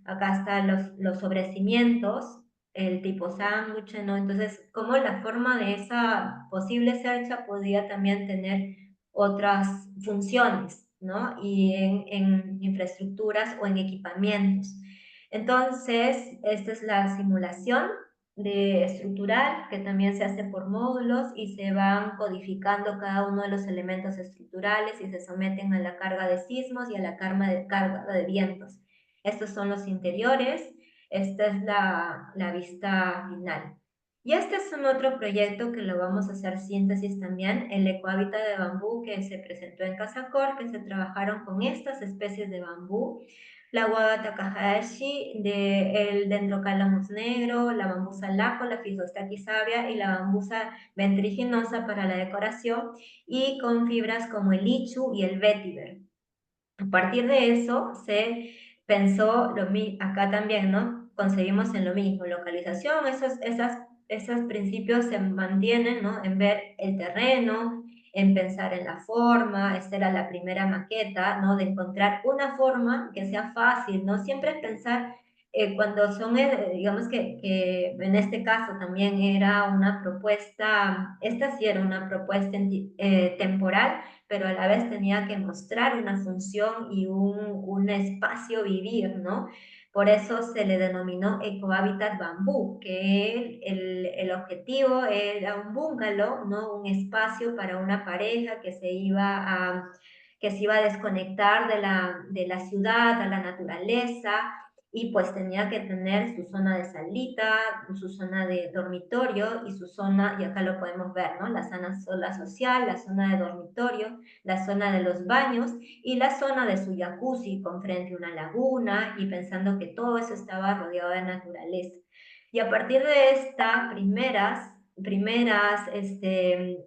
A: Acá están los sobrecimientos, el tipo sándwich, ¿no? Entonces, como la forma de esa posible cercha podía también tener otras funciones, ¿no? Y en infraestructuras o en equipamientos. Entonces, esta es la simulación de estructural, que también se hace por módulos y se van codificando cada uno de los elementos estructurales y se someten a la carga de sismos y a la carga de vientos. Estos son los interiores, esta es la vista final. Y este es un otro proyecto que lo vamos a hacer síntesis también, el ecohábitat de bambú que se presentó en Casacor, que se trabajaron con estas especies de bambú, la Guava Takahashi, el Dendrocalamus negro, la bambusa laco, la Phyllostachys sabria y la bambusa ventriginosa para la decoración, y con fibras como el ichu y el vetiver. A partir de eso se pensó, acá también, ¿no? Conseguimos en lo mismo, localización, esos principios se mantienen, ¿no? En ver el terreno, en pensar en la forma, esta era la primera maqueta, ¿no? De encontrar una forma que sea fácil, ¿no? Siempre es pensar, cuando son, digamos que en este caso también era una propuesta, esta sí era una propuesta temporal, pero a la vez tenía que mostrar una función y un espacio vivir, ¿no? Por eso se le denominó Ecohabitat Bambú, que el objetivo era un bungalow, ¿no? Un espacio para una pareja que se iba a desconectar de la ciudad, a la naturaleza, y pues tenía que tener su zona de salita, su zona de dormitorio y su zona, y acá lo podemos ver, ¿no? La zona social, la zona de dormitorio, la zona de los baños y la zona de su jacuzzi con frente a una laguna, y pensando que todo eso estaba rodeado de naturaleza. Y a partir de estas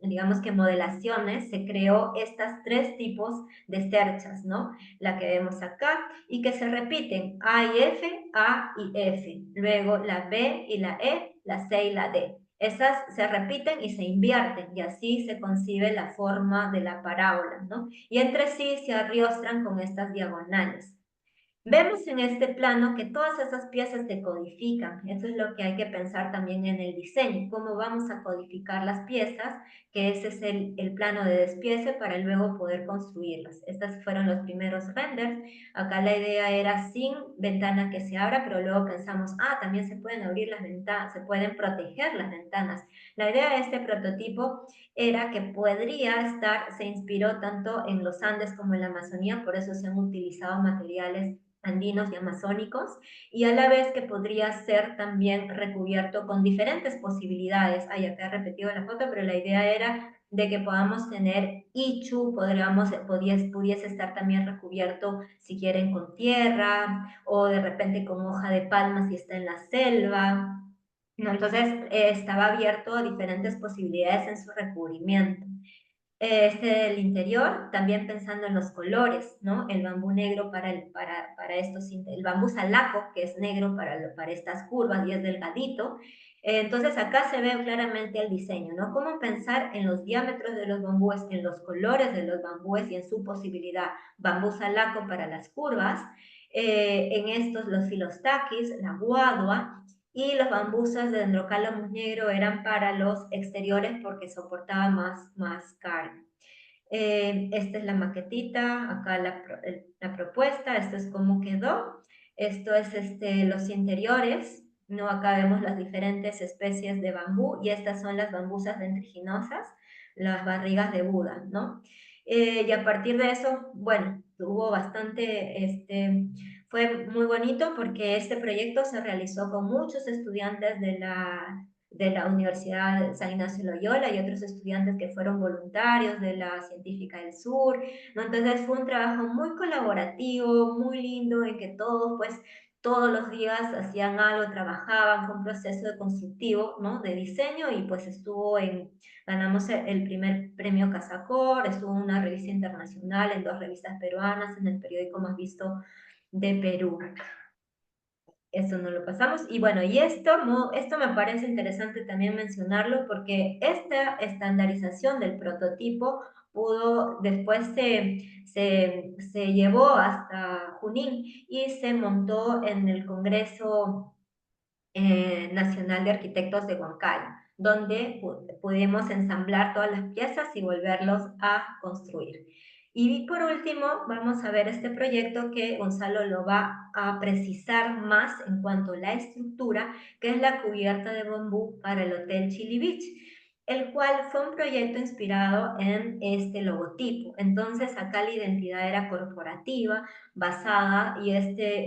A: digamos que modelaciones, se creó estas tres tipos de cerchas, ¿no? La que vemos acá y que se repiten A y F, A y F, luego la B y la E, la C y la D. Esas se repiten y se invierten y así se concibe la forma de la parábola, ¿no? Y entre sí se arriostran con estas diagonales. Vemos en este plano que todas esas piezas se codifican. Eso es lo que hay que pensar también en el diseño, cómo vamos a codificar las piezas, que ese es el plano de despiece para luego poder construirlas. Estos fueron los primeros renders. Acá la idea era sin ventana que se abra, pero luego pensamos, también se pueden abrir las ventanas, se pueden proteger las ventanas. La idea de este prototipo era que se inspiró tanto en los Andes como en la Amazonía, por eso se han utilizado materiales andinos y amazónicos, y a la vez que podría ser también recubierto con diferentes posibilidades. Ay, acá he repetido la foto, pero la idea era de que podamos tener ichu, pudiese estar también recubierto, si quieren, con tierra, o de repente con hoja de palma si está en la selva, ¿no? Entonces, estaba abierto a diferentes posibilidades en su recubrimiento. Este del interior, también pensando en los colores, ¿no? El bambú negro para estos, el bambú salaco, que es negro para estas curvas y es delgadito. Entonces acá se ve claramente el diseño, ¿no? Cómo pensar en los diámetros de los bambúes, en los colores de los bambúes y en su posibilidad. Bambú salaco para las curvas, en estos los filostaquis, la guadua, y los bambusas de Dendrocalamus negro eran para los exteriores porque soportaba más carga. Esta es la maquetita, acá la propuesta, esto es cómo quedó. Esto es los interiores, ¿no? Acá vemos las diferentes especies de bambú y estas son las bambusas dentriginosas, las barrigas de Buda, ¿no? Y a partir de eso, bueno, tuvo bastante, fue muy bonito porque este proyecto se realizó con muchos estudiantes de la Universidad de San Ignacio de Loyola y otros estudiantes que fueron voluntarios de la Científica del Sur, ¿no? Entonces fue un trabajo muy colaborativo, muy lindo, en que todos, pues, todos los días hacían algo, trabajaban, fue un proceso de constructivo, ¿no? De diseño y pues ganamos el primer premio Casacor, estuvo en una revista internacional, en 2 revistas peruanas, en el periódico más visto de Perú. Eso no lo pasamos. Y bueno, y esto me parece interesante también mencionarlo porque esta estandarización del prototipo después se llevó hasta Junín y se montó en el Congreso Nacional de Arquitectos de Huancayo, donde pudimos ensamblar todas las piezas y volverlos a construir. Y por último, vamos a ver este proyecto que Gonzalo lo va a precisar más en cuanto a la estructura, que es la cubierta de bambú para el Hotel Chili Beach, el cual fue un proyecto inspirado en este logotipo. Entonces, acá la identidad era corporativa, basada, y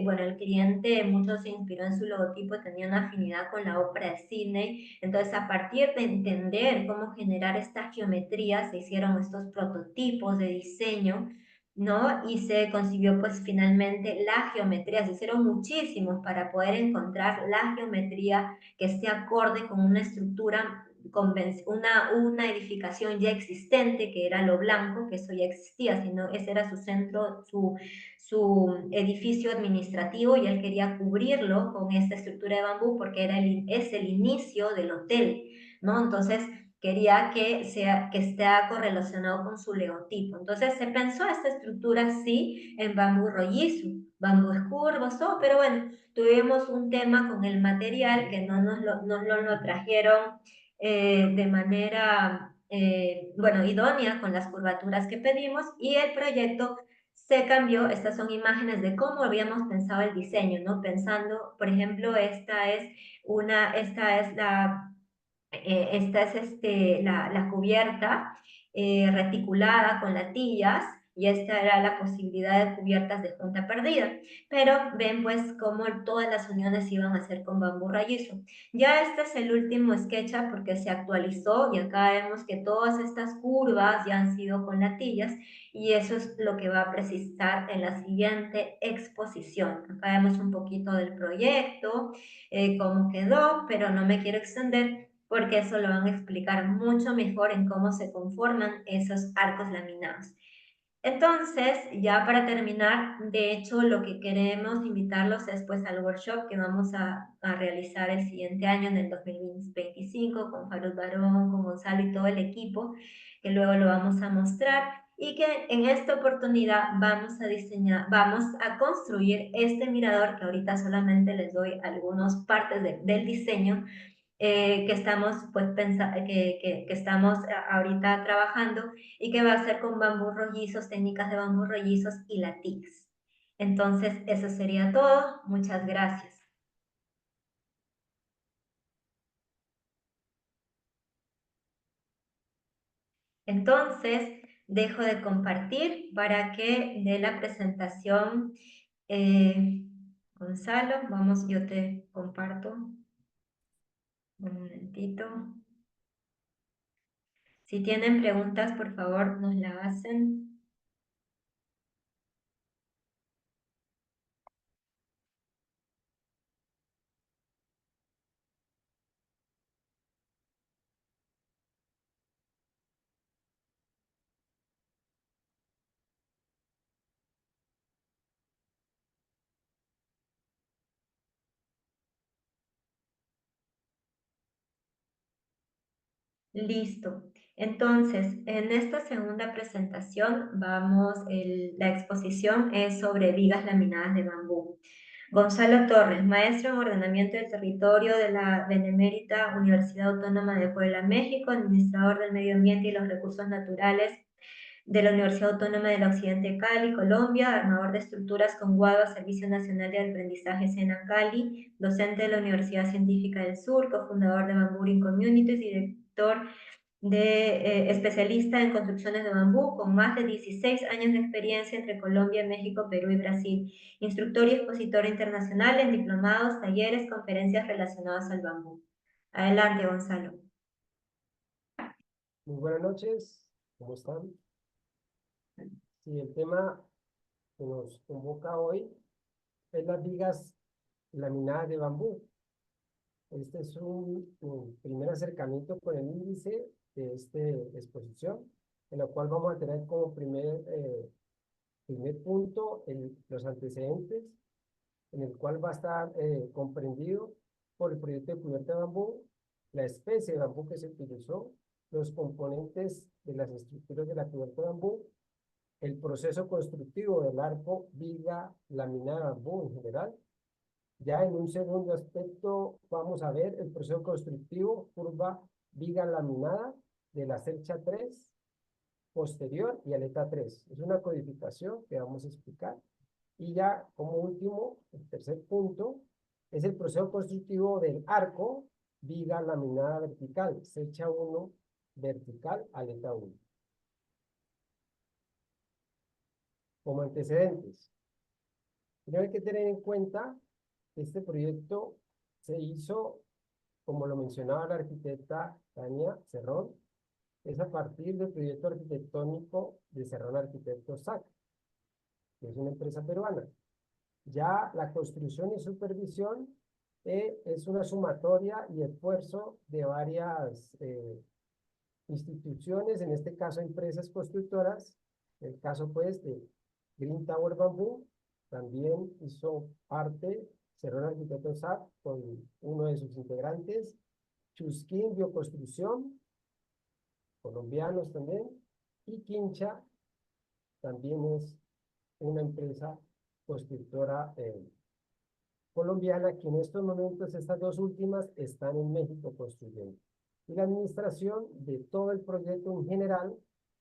A: bueno, el cliente mucho se inspiró en su logotipo, tenía una afinidad con la ópera de Sydney. Entonces, a partir de entender cómo generar esta geometría, se hicieron estos prototipos de diseño, ¿no? Y se consiguió pues finalmente la geometría, se hicieron muchísimos para poder encontrar la geometría que esté acorde con una estructura, una edificación ya existente, que era lo blanco, que eso ya existía, sino ese era su centro, su edificio administrativo, y él quería cubrirlo con esta estructura de bambú porque es el inicio del hotel, ¿no? Entonces quería que esté correlacionado con su logotipo. Entonces se pensó esta estructura así en bambú rollizo, bambúes curvos, todo, pero bueno, tuvimos un tema con el material que no nos lo trajeron de manera, bueno, idónea con las curvaturas que pedimos, y el proyecto se cambió. Estas son imágenes de cómo habíamos pensado el diseño, ¿no? Pensando, por ejemplo, esta es la cubierta reticulada con latillas, y esta era la posibilidad de cubiertas de junta perdida. Pero ven pues cómo todas las uniones iban a ser con bambú rayizo. Ya este es el último SketchUp porque se actualizó y acá vemos que todas estas curvas ya han sido con latillas, y eso es lo que va a precisar en la siguiente exposición. Acá vemos un poquito del proyecto, cómo quedó, pero no me quiero extender porque eso lo van a explicar mucho mejor en cómo se conforman esos arcos laminados. Entonces, ya para terminar, de hecho, lo que queremos invitarlos es pues al workshop que vamos a realizar el siguiente año, en el 2025, con Farud Barón, con Gonzalo y todo el equipo, que luego lo vamos a mostrar, y que en esta oportunidad vamos a diseñar, vamos a construir este mirador, que ahorita solamente les doy algunas partes del diseño, que estamos, pues, que estamos ahorita trabajando, y que va a ser con bambú rollizos, técnicas de bambú rollizos y latex. Entonces, eso sería todo. Muchas gracias. Entonces, dejo de compartir para que dé la presentación Eh, Gonzalo, vamos, yo te comparto un momentito. Si tienen preguntas, por favor, nos la hacen. Listo. Entonces, en esta segunda presentación la exposición es sobre vigas laminadas de bambú. Gonzalo Torres, maestro en ordenamiento del territorio de la Benemérita Universidad Autónoma de Puebla, México, administrador del medio ambiente y los recursos naturales de la Universidad Autónoma del Occidente Cali, Colombia, armador de estructuras con GUADO, Servicio Nacional de Aprendizaje SENA Cali, docente de la Universidad Científica del Sur, cofundador de Bamboo Green Communities, director especialista en construcciones de bambú, con más de 16 años de experiencia entre Colombia, México, Perú y Brasil, instructor y expositor internacional en diplomados, talleres, conferencias relacionadas al bambú. Adelante, Gonzalo.
B: Muy buenas noches, ¿cómo están? Sí, el tema que nos convoca hoy es las vigas laminadas de bambú. Este es un primer acercamiento con el índice de esta exposición, en la cual vamos a tener como primer punto los antecedentes, en el cual va a estar comprendido por el proyecto de cubierta de bambú, la especie de bambú que se utilizó, los componentes de las estructuras de la cubierta de bambú, el proceso constructivo del arco, viga, laminada de bambú en general. Ya en un segundo aspecto vamos a ver el proceso constructivo, curva, viga laminada de la cercha 3 posterior y aleta 3. Es una codificación que vamos a explicar. Y ya como último, el tercer punto, es el proceso constructivo del arco, viga laminada vertical, cercha 1 vertical, aleta 1. Como antecedentes, primero hay que tener en cuenta que este proyecto se hizo, como lo mencionaba la arquitecta Tania Cerrón, es a partir del proyecto arquitectónico de Cerrón Arquitectos SAC, que es una empresa peruana. Ya la construcción y supervisión es una sumatoria y esfuerzo de varias instituciones, en este caso empresas constructoras, el caso pues de Green Tower Bamboo, también hizo parte Cerrón Arquitectos SAP con uno de sus integrantes, Chusquín Bioconstrucción, colombianos también, y Quincha también es una empresa constructora colombiana, que en estos momentos estas dos últimas están en México construyendo. Y la administración de todo el proyecto en general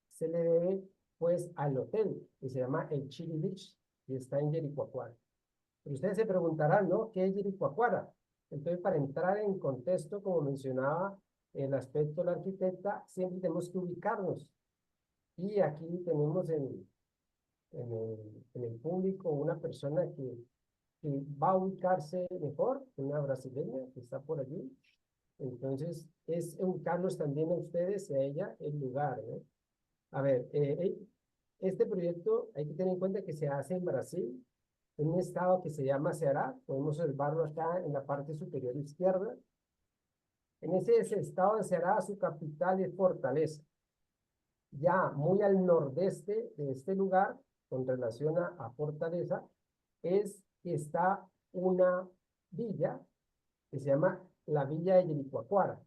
B: se le debe pues al hotel, que se llama el Chili Beach, y está en Jericoacoara. Pero ustedes se preguntarán, ¿no? ¿Qué es Jericoacoara? Entonces, para entrar en contexto, como mencionaba el aspecto de la arquitecta, siempre tenemos que ubicarnos. Y aquí tenemos en el público una persona que va a ubicarse mejor, una brasileña que está por allí. Entonces, es ubicarlos también a ustedes y a ella el lugar, ¿no? A ver, este proyecto hay que tener en cuenta que se hace en Brasil, en un estado que se llama Ceará, podemos observarlo acá en la parte superior izquierda. En ese estado de Ceará, su capital es Fortaleza. Ya muy al nordeste de este lugar, con relación a Fortaleza, es que está una villa que se llama la Villa de Jericoacoara.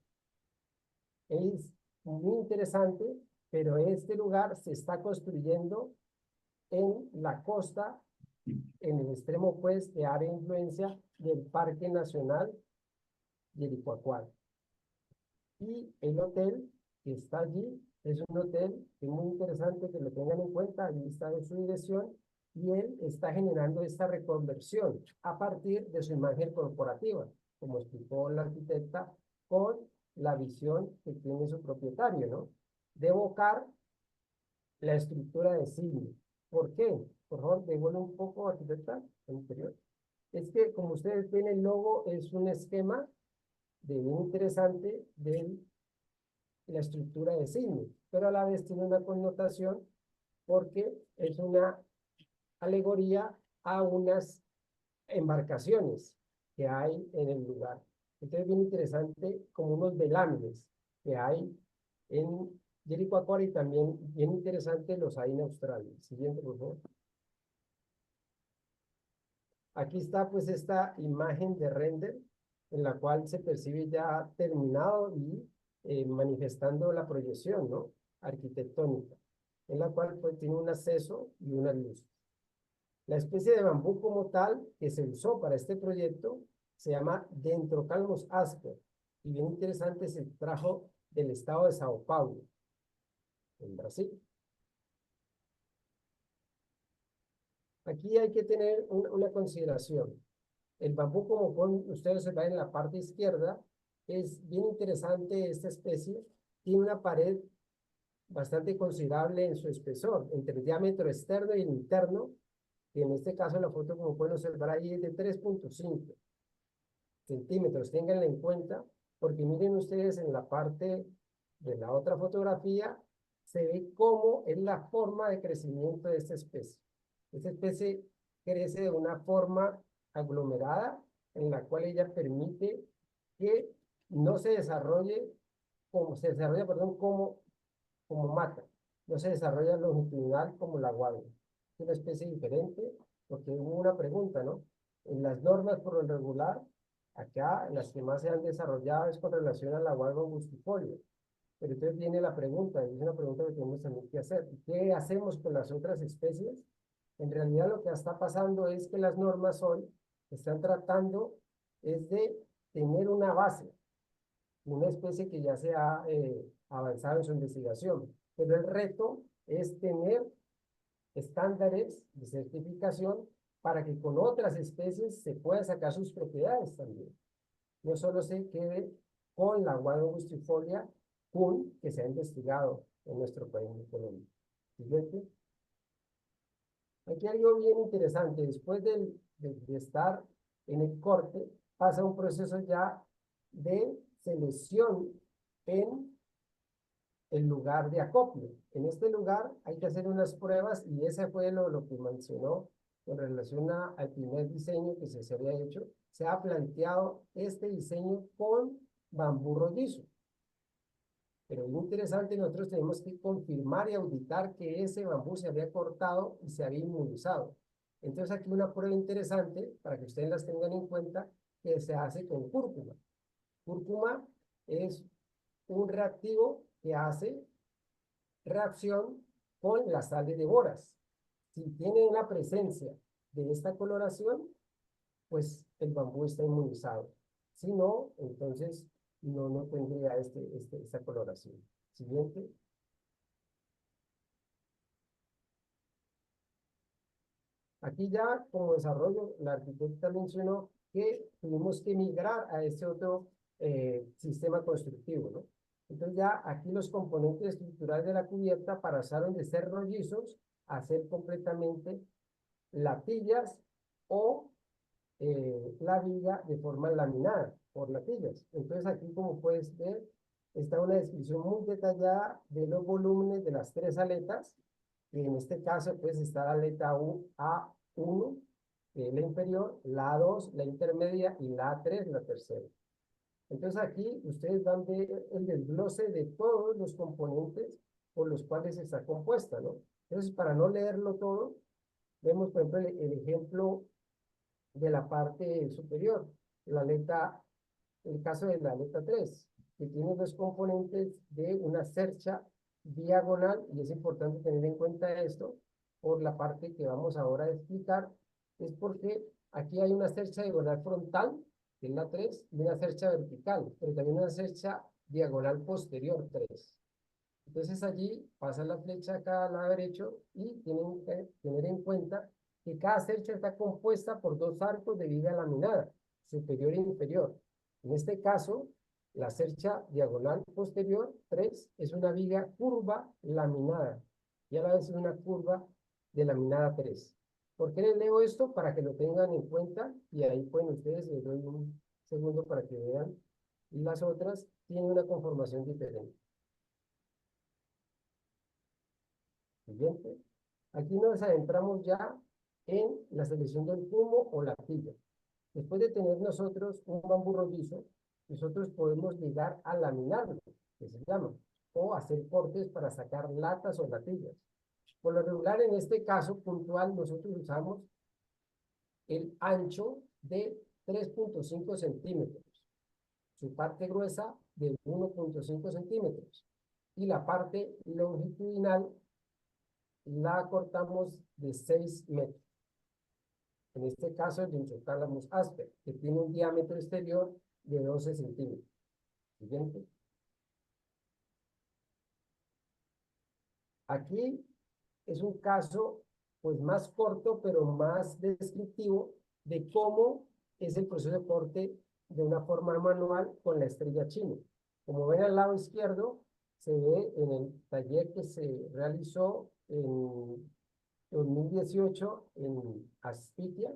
B: Es muy interesante, pero este lugar se está construyendo en la costa, en el extremo pues de área de influencia del Parque Nacional Jericoacoara. Y el hotel que está allí es un hotel que es muy interesante que lo tengan en cuenta, allí está en su dirección, y él está generando esta reconversión a partir de su imagen corporativa, como explicó la arquitecta, con la visión que tiene su propietario, ¿no? De evocar la estructura de Sydney. ¿Por qué? Por favor, devuelve un poco, arquitecta, al interior. Es que, como ustedes ven, el logo es un esquema de muy interesante de la estructura de Sydney, pero a la vez tiene una connotación porque es una alegoría a unas embarcaciones que hay en el lugar. Entonces es bien interesante como unos velámenes que hay en Jericoacoara y también bien interesante los hay en Australia. Siguiente, por favor. Aquí está pues esta imagen de render en la cual se percibe ya terminado y manifestando la proyección, ¿no? Arquitectónica, en la cual pues tiene un acceso y una luz. La especie de bambú como tal que se usó para este proyecto se llama Dendrocalmus asper y bien interesante se trajo del estado de Sao Paulo, en Brasil. Aquí hay que tener una consideración. El bambú, como ustedes se ven en la parte izquierda, es bien interesante esta especie. Tiene una pared bastante considerable en su espesor, entre el diámetro externo y el interno, que en este caso la foto, como pueden observar ahí, es de 3.5 centímetros. Ténganlo en cuenta, porque miren ustedes en la parte de la otra fotografía, se ve cómo es la forma de crecimiento de esta especie. Esta especie crece de una forma aglomerada, en la cual ella permite que no se desarrolle como se desarrolla, perdón, como mata. No se desarrolla longitudinal como la guadua. Es una especie diferente, porque hubo una pregunta, ¿no? En las normas por lo regular, acá las que más se han desarrollado es con relación a la guadua angustifolia. Pero entonces viene la pregunta, y es una pregunta que tenemos también que hacer. ¿Qué hacemos con las otras especies? En realidad lo que está pasando es que las normas hoy están tratando es de tener una base, una especie que ya se ha avanzado en su investigación. Pero el reto es tener estándares de certificación para que con otras especies se puedan sacar sus propiedades también. No solo se quede con la guada angustifolia CUN que se ha investigado en nuestro país, en Colombia. Siguiente. Aquí hay algo bien interesante. Después de estar en el corte, pasa un proceso ya de selección en el lugar de acopio. En este lugar hay que hacer unas pruebas y ese fue lo que mencionó con relación al primer diseño que se había hecho. Se ha planteado este diseño con bambú rollizo. Pero es muy interesante, nosotros tenemos que confirmar y auditar que ese bambú se había cortado y se había inmunizado. Entonces aquí una prueba interesante, para que ustedes las tengan en cuenta, que se hace con cúrcuma. Cúrcuma es un reactivo que hace reacción con las sales de boras. Si tiene una presencia de esta coloración, pues el bambú está inmunizado. Si no, entonces no tendría esta coloración. Siguiente. Aquí ya como desarrollo, la arquitecta mencionó que tuvimos que migrar a este otro sistema constructivo, ¿no? Entonces ya aquí los componentes estructurales de la cubierta pasaron de ser rollizos a ser completamente latillas o la viga de forma laminada por latillas. Entonces aquí, como puedes ver, está una descripción muy detallada de los volúmenes de las tres aletas, y en este caso pues está la aleta A1, que es la inferior, la A2, la intermedia, y la A3, la tercera. Entonces aquí ustedes van a ver el desglose de todos los componentes por los cuales está compuesta, ¿no? Entonces, para no leerlo todo, vemos, por ejemplo, el ejemplo de la parte superior, la aleta, el caso de la aleta 3, que tiene dos componentes de una cercha diagonal, y es importante tener en cuenta esto por la parte que vamos ahora a explicar, es porque aquí hay una cercha diagonal frontal, que es la 3, y una cercha vertical, pero también una cercha diagonal posterior 3. Entonces allí pasa la flecha acá al lado derecho y tienen que tener en cuenta que cada cercha está compuesta por dos arcos de viga laminada, superior e inferior. En este caso, la cercha diagonal posterior 3 es una viga curva laminada y a la vez es una curva de laminada 3. ¿Por qué les leo esto? Para que lo tengan en cuenta y ahí pueden ustedes, les doy un segundo para que vean. Y las otras tienen una conformación diferente. Siguiente. Aquí nos adentramos ya en la selección del fumo o la tilla. Después de tener nosotros un bambú rollizo, nosotros podemos llegar a laminarlo, que se llama, o hacer cortes para sacar latas o latillas. Por lo regular, en este caso puntual, nosotros usamos el ancho de 3.5 centímetros, su parte gruesa de 1.5 centímetros y la parte longitudinal la cortamos de 6 metros. En este caso, el Dentropalamus asper, que tiene un diámetro exterior de 12 centímetros. Siguiente. Aquí es un caso pues más corto, pero más descriptivo de cómo es el proceso de corte de una forma manual con la estrella china. Como ven al lado izquierdo, se ve en el taller que se realizó en 2018 en Aspitia.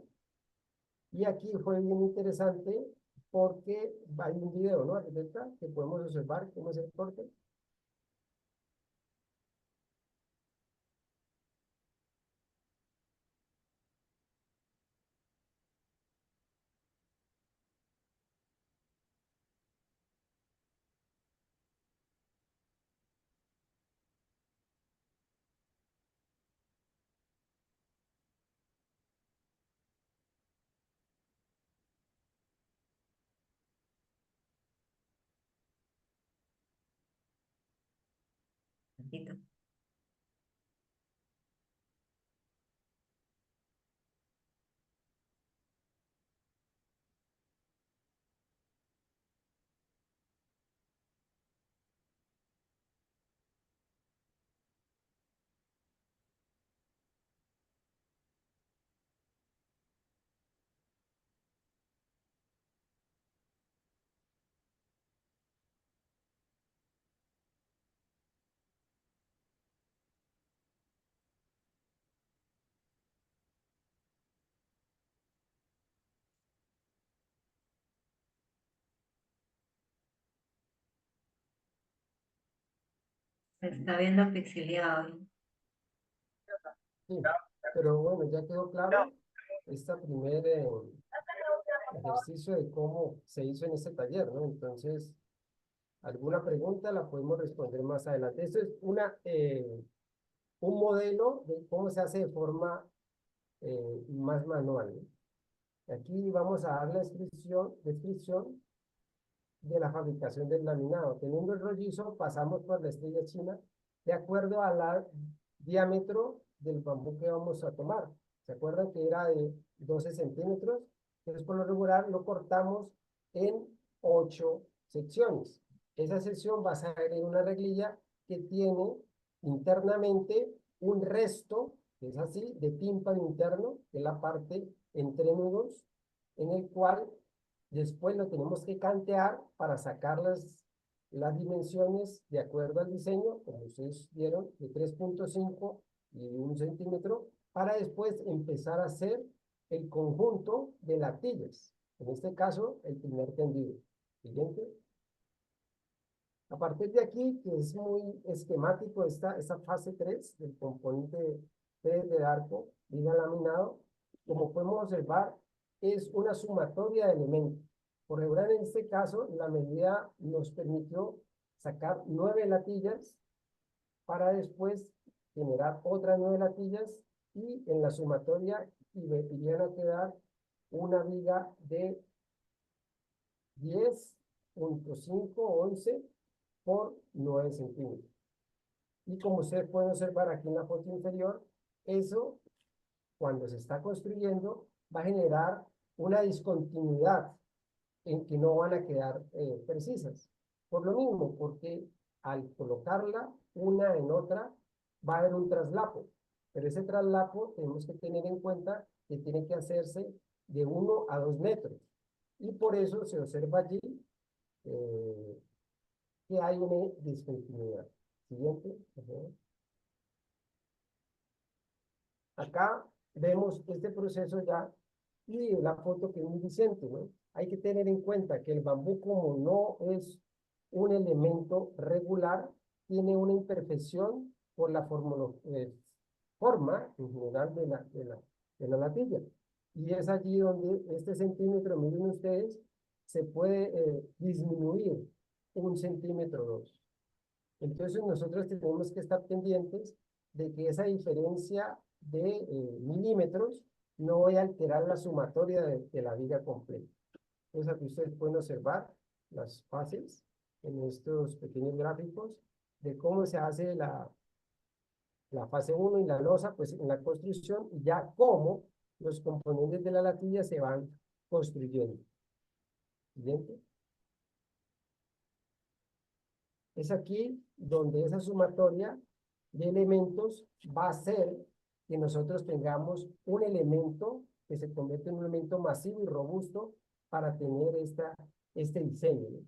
B: Y aquí fue bien interesante porque hay un video, ¿no, arquitecta? Que podemos observar cómo es el corte.
A: Tantito. Se está viendo pixeleado.
B: Sí, pero bueno, ya quedó claro este primer ejercicio de cómo se hizo en este taller, ¿no? Entonces, alguna pregunta la podemos responder más adelante. Esto es un modelo de cómo se hace de forma más manual, ¿no? Aquí vamos a dar la descripción de la fabricación del laminado. Teniendo el rollizo, pasamos por la estrella china de acuerdo al diámetro del bambú que vamos a tomar. ¿Se acuerdan que era de 12 centímetros? Entonces, por lo regular, lo cortamos en 8 secciones. Esa sección va a ser una reglilla que tiene internamente un resto, que es así, de tímpano interno, que es la parte entre nudos, en el cual después lo tenemos que cantear para sacar las dimensiones de acuerdo al diseño, como ustedes vieron, de 3.5 y 1 centímetro, para después empezar a hacer el conjunto de latillas. En este caso, el primer tendido. Siguiente. A partir de aquí, que es muy esquemático esta fase 3 del componente 3 del arco, vida laminado, como podemos observar, es una sumatoria de elementos. Por regular, en este caso, la medida nos permitió sacar 9 latillas para después generar otras 9 latillas y en la sumatoria irían a quedar una viga de 10.5 o 11 por 9 centímetros. Y como ustedes pueden observar aquí en la foto inferior, eso, cuando se está construyendo, va a generar una discontinuidad en que no van a quedar precisas. Por lo mismo, porque al colocarla una en otra, va a haber un traslapo. Pero ese traslapo tenemos que tener en cuenta que tiene que hacerse de 1 a 2 metros. Y por eso se observa allí eh, que hay una discontinuidad. Siguiente. Acá vemos este proceso ya y la foto que es muy diciente, ¿no? Hay que tener en cuenta que el bambú, como no es un elemento regular, tiene una imperfección por la forma en general de la latilla. Y es allí donde este centímetro, miren ustedes, se puede disminuir 1 centímetro o 2. Entonces nosotros tenemos que estar pendientes de que esa diferencia de milímetros no vaya a alterar la sumatoria de la viga completa. Entonces aquí ustedes pueden observar las fases en estos pequeños gráficos de cómo se hace la fase 1 y la losa, pues en la construcción, y ya cómo los componentes de la latilla se van construyendo. ¿Siguiente? Es aquí donde esa sumatoria de elementos va a hacer que nosotros tengamos un elemento que se convierte en un elemento masivo y robusto para tener este diseño, ¿no?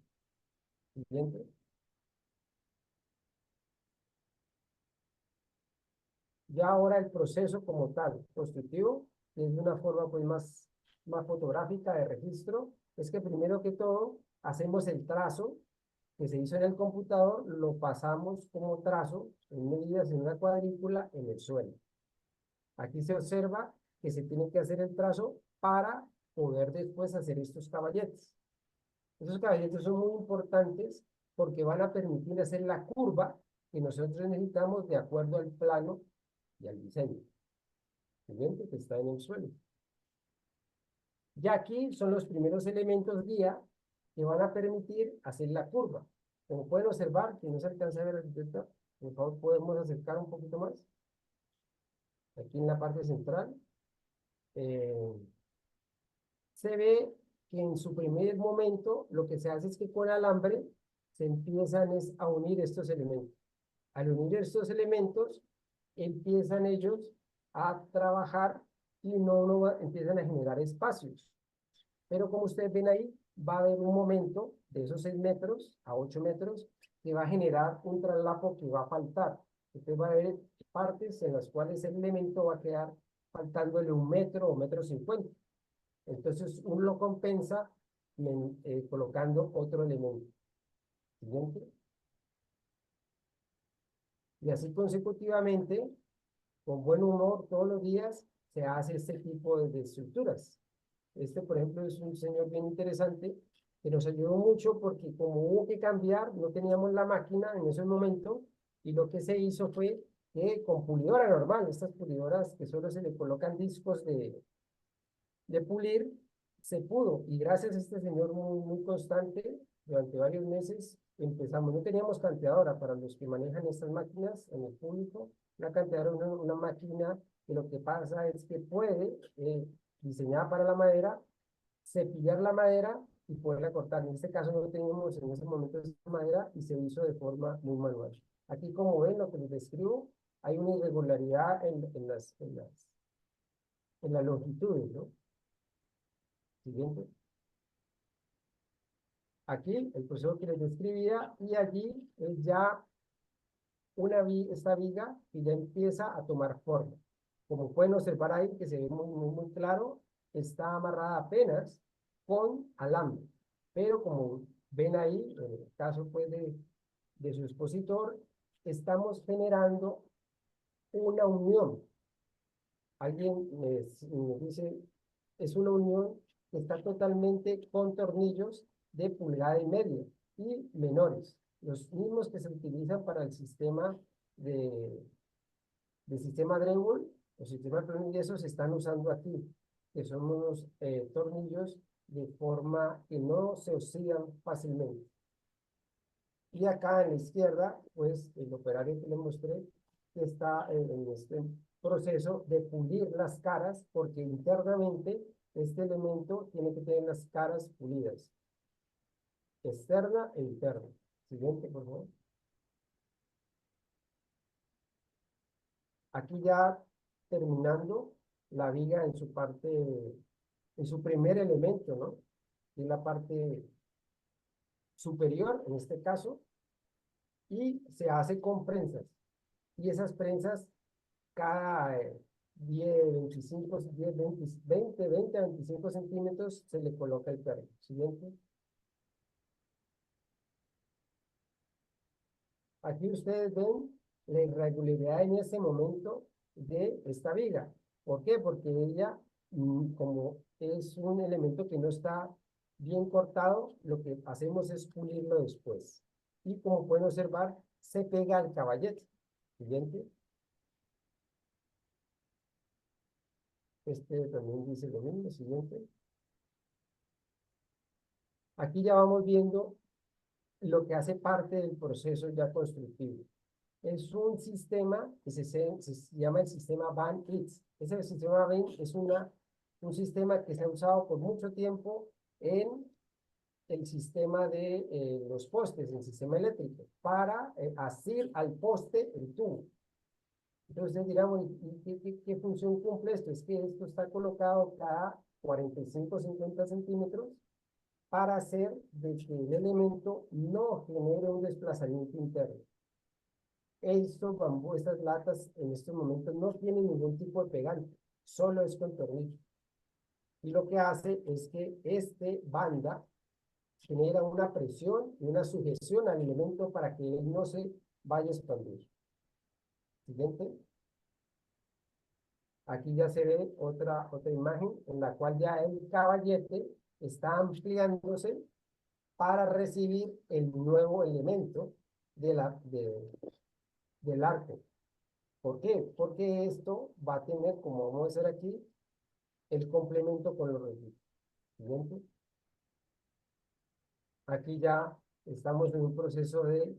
B: ¿Siguiente? Ya ahora el proceso como tal, constructivo, que es de una forma pues más fotográfica de registro, es que primero que todo hacemos el trazo que se hizo en el computador, lo pasamos como trazo en medidas en una cuadrícula en el suelo. Aquí se observa que se tiene que hacer el trazo para poder después hacer estos caballetes. Estos caballetes son muy importantes porque van a permitir hacer la curva que nosotros necesitamos de acuerdo al plano y al diseño. Siguiente, que está en el suelo. Ya aquí son los primeros elementos guía que van a permitir hacer la curva. Como pueden observar, que no se alcanza a ver, por favor, podemos acercar un poquito más. Aquí en la parte central. eh, Se ve que en su primer momento lo que se hace es que con alambre se empiezan a unir estos elementos. Al unir estos elementos, empiezan ellos a trabajar y empiezan a generar espacios. Pero como ustedes ven ahí, va a haber un momento de esos 6 metros a 8 metros que va a generar un traslapo que va a faltar. Entonces va a haber partes en las cuales el elemento va a quedar faltándole 1 metro o 1,50 metros. Entonces uno lo compensa colocando otro elemento. Siguiente. Y así consecutivamente, con buen humor, todos los días se hace este tipo de estructuras. Este, por ejemplo, es un señor bien interesante que nos ayudó mucho porque como hubo que cambiar, no teníamos la máquina en ese momento y lo que se hizo fue que con pulidora normal, estas pulidoras que solo se le colocan discos de pulir, se pudo. Y gracias a este señor muy constante, durante varios meses, empezamos. No teníamos canteadora para los que manejan estas máquinas en el público. Una canteadora es una máquina que lo que pasa es que puede, diseñada para la madera, cepillar la madera y poderla cortar. En este caso no teníamos en ese momento esa madera y se hizo de forma muy manual. Aquí, como ven, lo que les describo, hay una irregularidad en las longitudes, ¿no? Siguiente. Aquí el proceso que les describía y allí es ya esta viga que ya empieza a tomar forma. Como pueden observar ahí, que se ve muy claro, está amarrada apenas con alambre. Pero como ven ahí, en el caso pues de su expositor, estamos generando una unión. Alguien me dice, es una unión que está totalmente con tornillos de 1,5 pulgadas y menores, los mismos que se utilizan para el sistema de sistema Dremel, los sistemas de tornillos se están usando aquí, que son unos tornillos de forma que no se oscilan fácilmente. Y acá en la izquierda, pues el operario que les mostré, que está en este proceso de pulir las caras, porque internamente este elemento tiene que tener las caras pulidas, externa e interna. Siguiente, por favor. Aquí ya terminando la viga en su parte, en su primer elemento, ¿no? En la parte superior, en este caso, y se hace con prensas. Y esas prensas, cada 10, 25, 10, 20, 20, 20 a 25 centímetros, se le coloca el perno. Siguiente. Aquí ustedes ven la irregularidad en ese momento de esta viga. ¿Por qué? Porque ella, como es un elemento que no está bien cortado, lo que hacemos es pulirlo después. Y como pueden observar, se pega al caballete. Siguiente. Este también dice lo mismo. Siguiente. Aquí ya vamos viendo lo que hace parte del proceso ya constructivo. Es un sistema que se llama el sistema Van-Eats. Ese sistema Van es un sistema que se ha usado por mucho tiempo en el sistema de los postes, el sistema eléctrico, para asir al poste el tubo. Entonces, digamos, ¿qué función cumple esto? Es que esto está colocado cada 45 o 50 centímetros para hacer de que el elemento no genere un desplazamiento interno. Estos bambú, estas latas en estos momentos no tienen ningún tipo de pegante, solo es con tornillo. Y lo que hace es que este banda genera una presión y una sujeción al elemento para que él no se vaya a expandir. Siguiente. Aquí ya se ve otra imagen en la cual ya el caballete está ampliándose para recibir el nuevo elemento del arco. ¿Por qué? Porque esto va a tener, como vamos a ver aquí, el complemento con los requisitos. Siguiente. Aquí ya estamos en un proceso de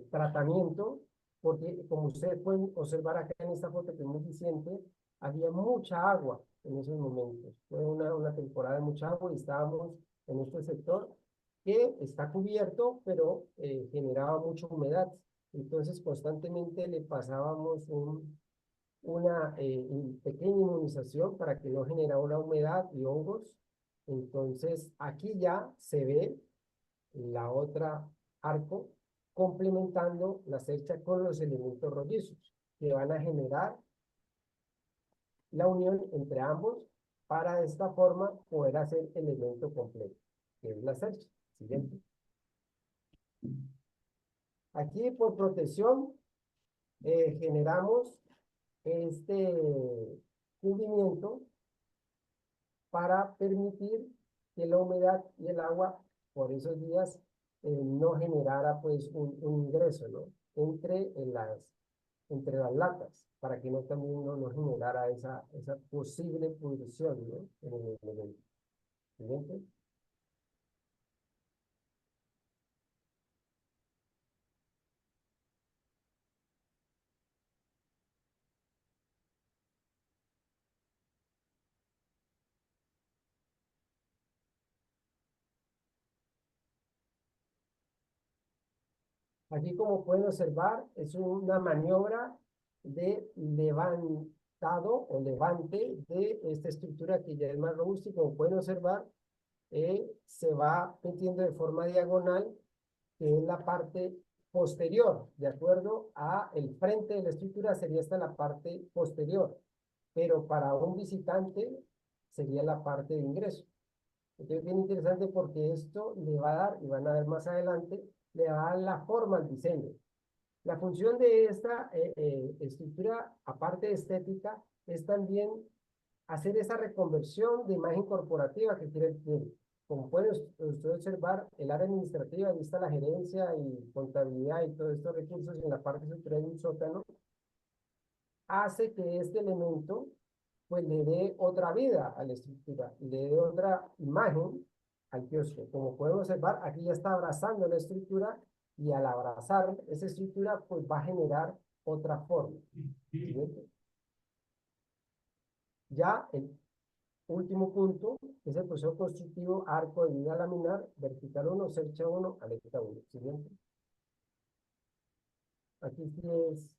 B: tratamiento, porque como ustedes pueden observar acá en esta foto que es muy eficiente, había mucha agua en esos momentos. Fue una temporada de mucha agua y estábamos en este sector que está cubierto, pero generaba mucha humedad. Entonces constantemente le pasábamos una pequeña inmunización para que no generara una humedad y hongos. Entonces aquí ya se ve la otra arco complementando la cercha con los elementos rollizos que van a generar la unión entre ambos para de esta forma poder hacer el elemento completo, que es la cercha. Siguiente. Aquí por protección generamos este cubrimiento para permitir que la humedad y el agua por esos días no generara pues un ingreso, ¿no? Entre las latas, para que no también no generara esa posible pudrición, ¿no? En el elemento. ¿Siguiente? Aquí, como pueden observar, es una maniobra de levantado o levante de esta estructura que ya es más robusta y como pueden observar, se va metiendo de forma diagonal, que es la parte posterior, de acuerdo a el frente de la estructura sería esta la parte posterior, pero para un visitante sería la parte de ingreso. Entonces es bien interesante porque esto le va a dar, y van a ver más adelante, le va a dar la forma al diseño. La función de esta estructura, aparte de estética, es también hacer esa reconversión de imagen corporativa que quiere decir. Como pueden usted observar, el área administrativa, vista la gerencia y contabilidad y todos estos recursos en la parte superior de un sótano, hace que este elemento pues le dé otra vida a la estructura, le dé otra imagen al kiosco. Como podemos observar, aquí ya está abrazando la estructura y al abrazar esa estructura pues va a generar otra forma. ¿Siguiente? Ya el último punto es el proceso constructivo arco de viga laminar, vertical 1, cercha 1, aleta 1. Siguiente. Aquí sí es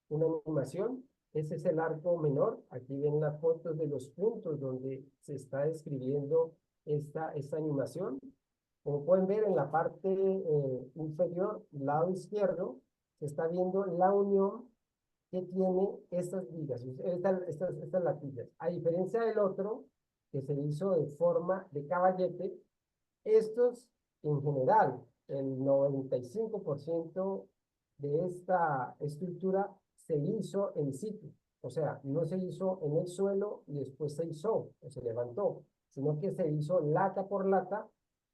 B: una animación. Ese es el arco menor. Aquí ven las fotos de los puntos donde se está describiendo esta animación. Como pueden ver en la parte inferior, lado izquierdo, se está viendo la unión que tiene estas vigas, estas latillas. A diferencia del otro, que se hizo de forma de caballete, estos en general, el 95% de esta estructura se hizo en situ. O sea, no se hizo en el suelo y después se hizo o se levantó, sino que se hizo lata por lata,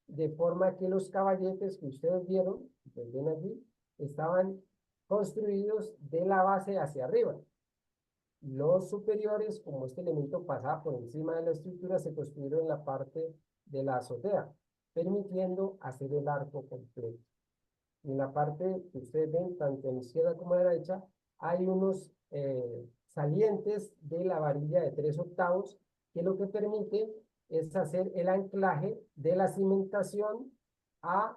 B: de forma que los caballetes que ustedes vieron, que ven aquí, estaban construidos de la base hacia arriba. Los superiores, como este elemento pasaba por encima de la estructura, se construyeron en la parte de la azotea, permitiendo hacer el arco completo. En la parte que ustedes ven, tanto en la izquierda como en la derecha, hay unos salientes de la varilla de 3/8, que lo que permite es hacer el anclaje de la cimentación a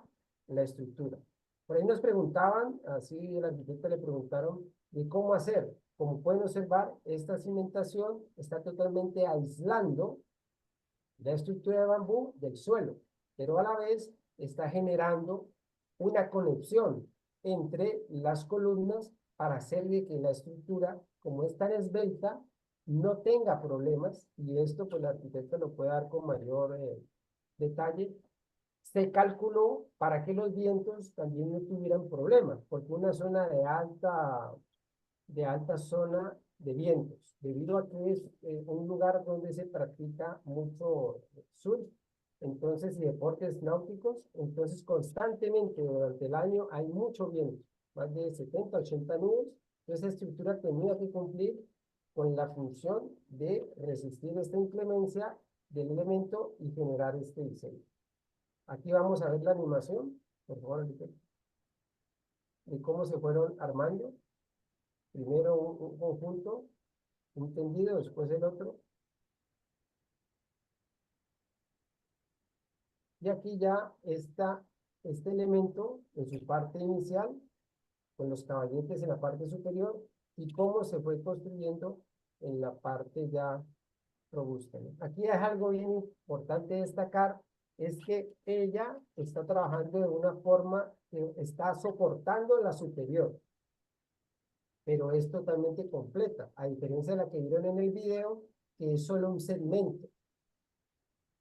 B: la estructura. Por ahí nos preguntaban, así el arquitecto le preguntaron, de cómo hacer. Como pueden observar, esta cimentación está totalmente aislando la estructura de bambú del suelo, pero a la vez está generando una conexión entre las columnas para hacer de que la estructura, como es tan esbelta, no tenga problemas, y esto pues el arquitecto lo puede dar con mayor detalle. Se calculó para que los vientos también no tuvieran problemas, porque una zona de alta zona de vientos, debido a que es un lugar donde se practica mucho surf, entonces, y deportes náuticos, entonces constantemente durante el año hay mucho viento, más de 70, 80 nubes, entonces la estructura tenía que cumplir con la función de resistir esta inclemencia del elemento y generar este diseño. Aquí vamos a ver la animación, por favor, de cómo se fueron armando. Primero un conjunto, un tendido, después el otro. Y aquí ya está este elemento en su parte inicial, con los caballetes en la parte superior, y cómo se fue construyendo en la parte ya robusta, ¿no? Aquí es algo bien importante destacar, es que ella está trabajando de una forma que está soportando la superior, pero es totalmente completa, a diferencia de la que vieron en el video, que es solo un segmento.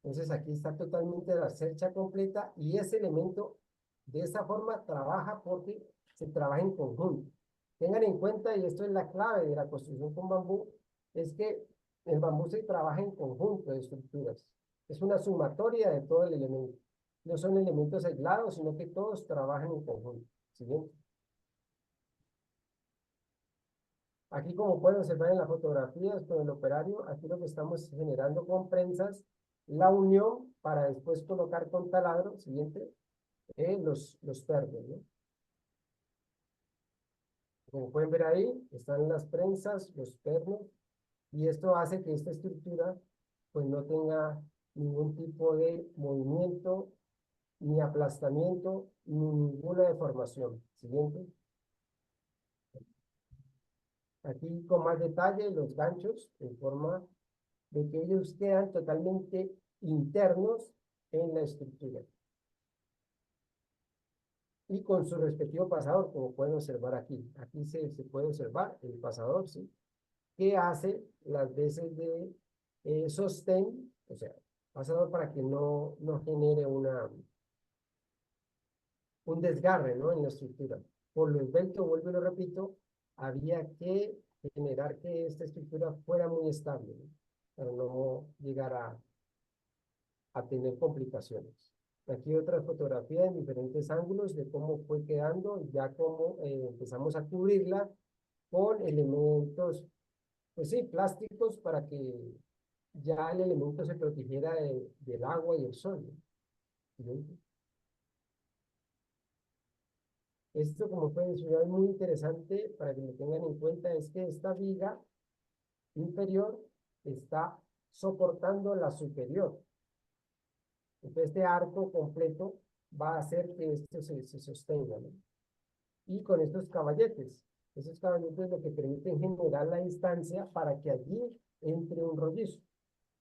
B: Entonces aquí está totalmente la cercha completa, y ese elemento de esa forma trabaja porque se trabaja en conjunto. Tengan en cuenta, y esto es la clave de la construcción con bambú, es que el bambú se trabaja en conjunto de estructuras. Es una sumatoria de todo el elemento. No son elementos aislados, sino que todos trabajan en conjunto. Siguiente. Aquí, como pueden observar en las fotografías con el operario, aquí lo que estamos generando con prensas, la unión para después colocar con taladro, siguiente, los pernos, ¿no? Como pueden ver ahí, están las prensas, los pernos, y esto hace que esta estructura pues no tenga ningún tipo de movimiento, ni aplastamiento, ni ninguna deformación. Siguiente. Aquí con más detalle los ganchos en forma de que ellos quedan totalmente internos en la estructura. Y con su respectivo pasador, como pueden observar aquí. Aquí se puede observar el pasador, ¿sí? Que hace las veces de sostén, o sea, pasador para que no genere un desgarre, ¿no?, en la estructura. Por lo esbelto, vuelvo y lo repito, había que generar que esta estructura fuera muy estable, ¿no?, para no llegar a tener complicaciones. Aquí otra fotografía en diferentes ángulos de cómo fue quedando, ya cómo empezamos a cubrirla con elementos, pues sí, plásticos, para que ya el elemento se protegiera del agua y el sol, ¿no? Esto, como pueden ver, es muy interesante para que lo tengan en cuenta, es que esta viga inferior está soportando la superior. Entonces, este arco completo va a hacer que esto se sostenga, ¿no? Y con estos caballetes. Esos caballetes lo que permiten generar la distancia para que allí entre un rollizo.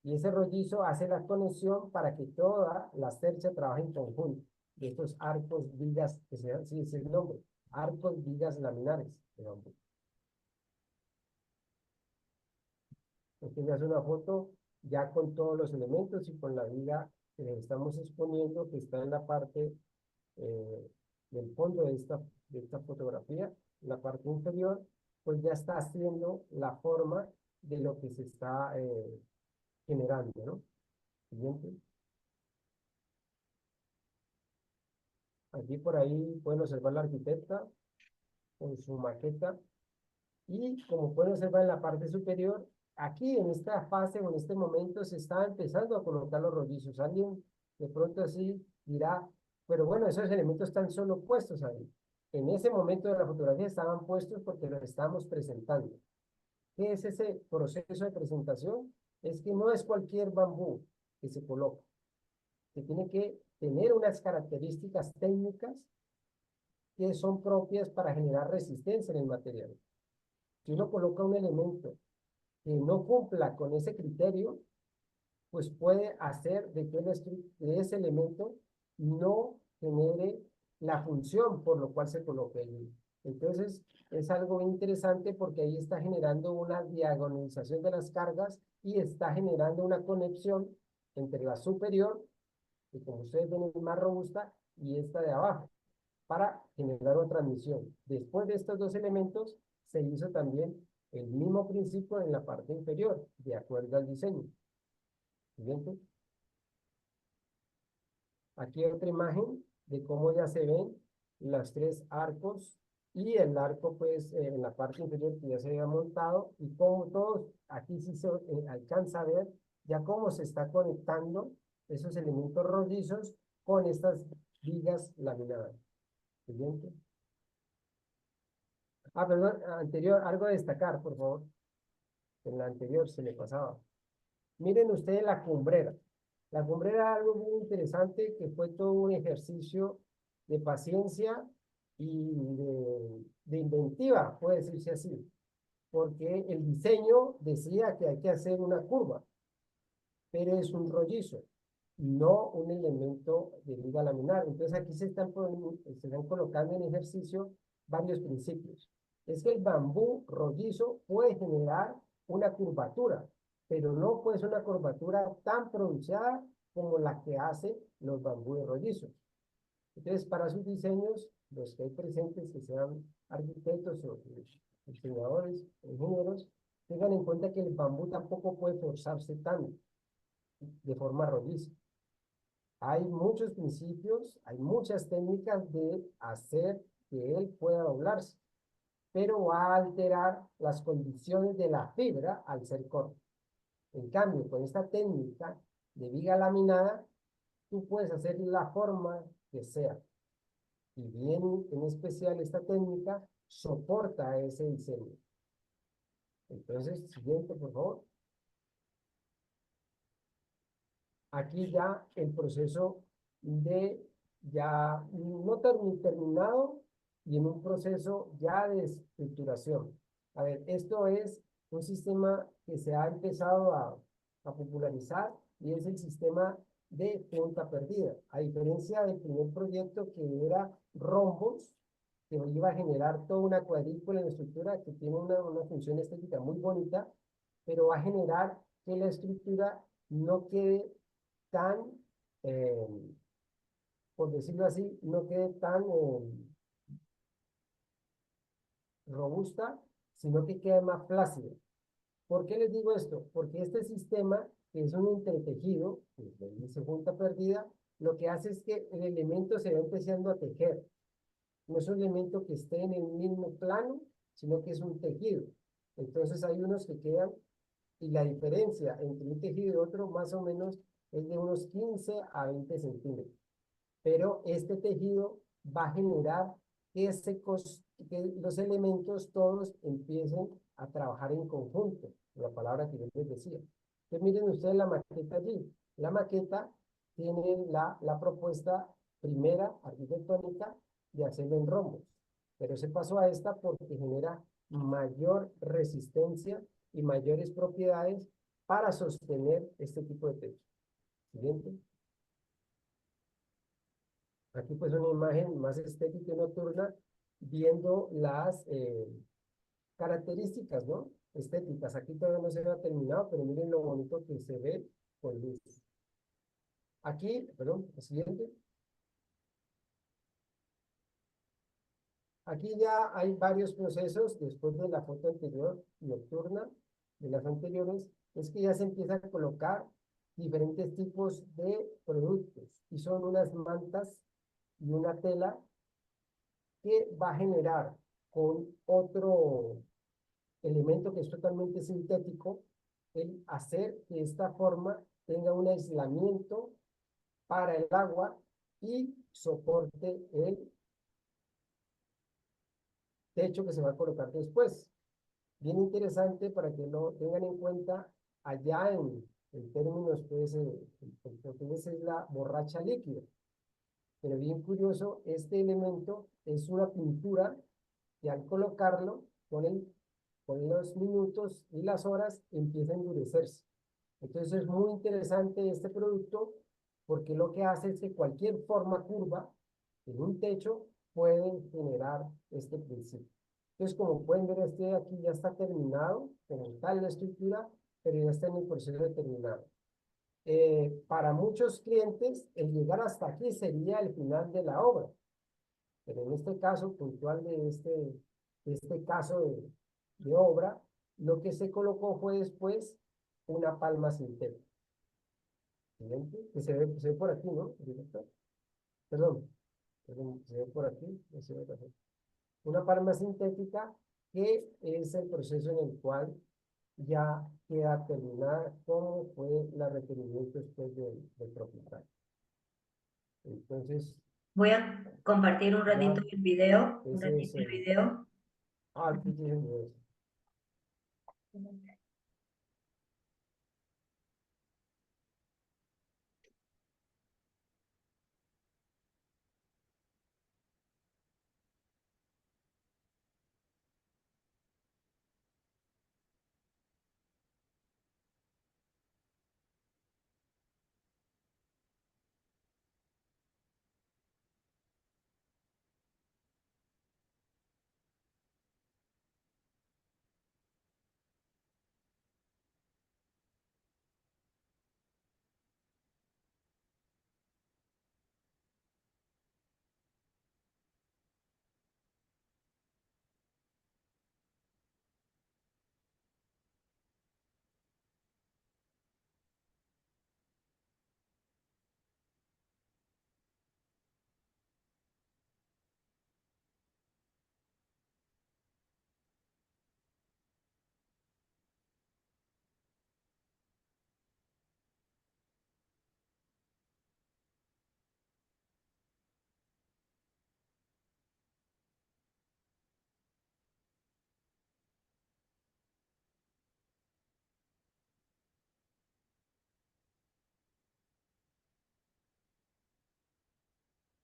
B: Y ese rollizo hace la conexión para que toda la cercha trabaje en conjunto. De estos arcos, vigas, que se sí, ese es el nombre, arcos, vigas laminares de bambú. Aquí ya es una foto ya con todos los elementos y con la viga que les estamos exponiendo, que está en la parte eh, del fondo de esta fotografía, la parte inferior, pues ya está haciendo la forma de lo que se está generando, ¿no? Siguiente. Aquí por ahí pueden observar la arquitecta con su maqueta y como pueden observar en la parte superior, aquí en esta fase o en este momento se está empezando a colocar los rollizos. Alguien de pronto así dirá, pero bueno, esos elementos están solo puestos ahí. En ese momento de la fotografía estaban puestos porque los estamos presentando. ¿Qué es ese proceso de presentación? Es que no es cualquier bambú que se coloca, que tiene que tener unas características técnicas que son propias para generar resistencia en el material. Si uno coloca un elemento que no cumpla con ese criterio, pues puede hacer de que de ese elemento no genere la función por lo cual se coloque allí. Entonces, es algo interesante porque ahí está generando una diagonalización de las cargas y está generando una conexión entre la superior, que como ustedes ven es más robusta, y esta de abajo, para generar una transmisión. Después de estos dos elementos, se hizo también el mismo principio en la parte inferior, de acuerdo al diseño. Siguiente. Aquí hay otra imagen de cómo ya se ven los tres arcos y el arco pues en la parte inferior que ya se había montado y como todos, aquí sí se alcanza a ver ya cómo se está conectando esos elementos rollizos con estas vigas laminadas. Siguiente. Ah, perdón, anterior, algo a destacar, por favor. En la anterior se me pasaba. Miren ustedes la cumbrera. La cumbrera era algo muy interesante que fue todo un ejercicio de paciencia y de inventiva, puede decirse así, porque el diseño decía que hay que hacer una curva, pero es un rollizo, no un elemento de viga laminar. Entonces aquí se están colocando en ejercicio varios principios. Es que el bambú rollizo puede generar una curvatura, pero no puede ser una curvatura tan pronunciada como la que hace los bambúes rollizos. Entonces, para sus diseños, los que hay presentes, que sean arquitectos o diseñadores, ingenieros, tengan en cuenta que el bambú tampoco puede forzarse tanto de forma rolliza. Hay muchos principios, hay muchas técnicas de hacer que él pueda doblarse, pero va a alterar las condiciones de la fibra al ser corto. En cambio, con esta técnica de viga laminada, tú puedes hacer la forma que sea. Y bien, en especial esta técnica soporta ese diseño. Entonces, siguiente, por favor. Aquí ya el proceso de ya no terminado y en un proceso ya de estructuración. A ver, esto es un sistema que se ha empezado a popularizar y es el sistema de punta perdida. A diferencia del primer proyecto que era rombos, que iba a generar toda una cuadrícula en la estructura que tiene una función estética muy bonita, pero va a generar que la estructura no quede tan, eh, por decirlo así, no quede tan robusta, sino que quede más flácida. ¿Por qué les digo esto? Porque este sistema, que es un entretejido, que se junta perdida, lo que hace es que el elemento se va empezando a tejer. No es un elemento que esté en el mismo plano, sino que es un tejido. Entonces hay unos que quedan, y la diferencia entre un tejido y otro más o menos es de unos 15 a 20 centímetros. Pero este tejido va a generar que los elementos todos empiecen a trabajar en conjunto, la palabra que yo les decía. Entonces miren ustedes la maqueta allí. La maqueta tiene la propuesta primera arquitectónica de hacerlo en rombos, pero se pasó a esta porque genera mayor resistencia y mayores propiedades para sostener este tipo de techo. Siguiente. Aquí pues una imagen más estética y nocturna viendo las características, ¿no? estéticas. Aquí todavía no se ha terminado, pero miren lo bonito que se ve con luz. Aquí, perdón, el siguiente. Aquí ya hay varios procesos después de la foto anterior nocturna, de las anteriores, es que ya se empieza a colocar diferentes tipos de productos y son unas mantas y una tela que va a generar con otro elemento que es totalmente sintético, el hacer que esta forma tenga un aislamiento para el agua y soporte el techo que se va a colocar después. Bien interesante para que lo tengan en cuenta allá en términos, pues, en portugués es la borracha líquida. Pero bien curioso, este elemento es una pintura que al colocarlo con los minutos y las horas empieza a endurecerse. Entonces es muy interesante este producto porque lo que hace es que cualquier forma curva en un techo puede generar este principio. Entonces, como pueden ver, este de aquí ya está terminado, como tal la estructura, pero ya está en el proceso de terminado. Para muchos clientes, el llegar hasta aquí sería el final de la obra, pero en este caso puntual de este caso de obra, lo que se colocó fue después una palma sintética. ¿Siguiente? Que se ve por aquí, ¿no? Director. Perdón, perdón, se ve por aquí, no se ve por aquí. Una palma sintética que es el proceso en el cual ya queda terminada como fue la requerimiento después del propietario. Entonces,
A: Voy a compartir un ratito
B: ya
A: el video, un
B: ese es
A: ratito el
B: el...
A: video.
B: Ah, aquí tienen eso.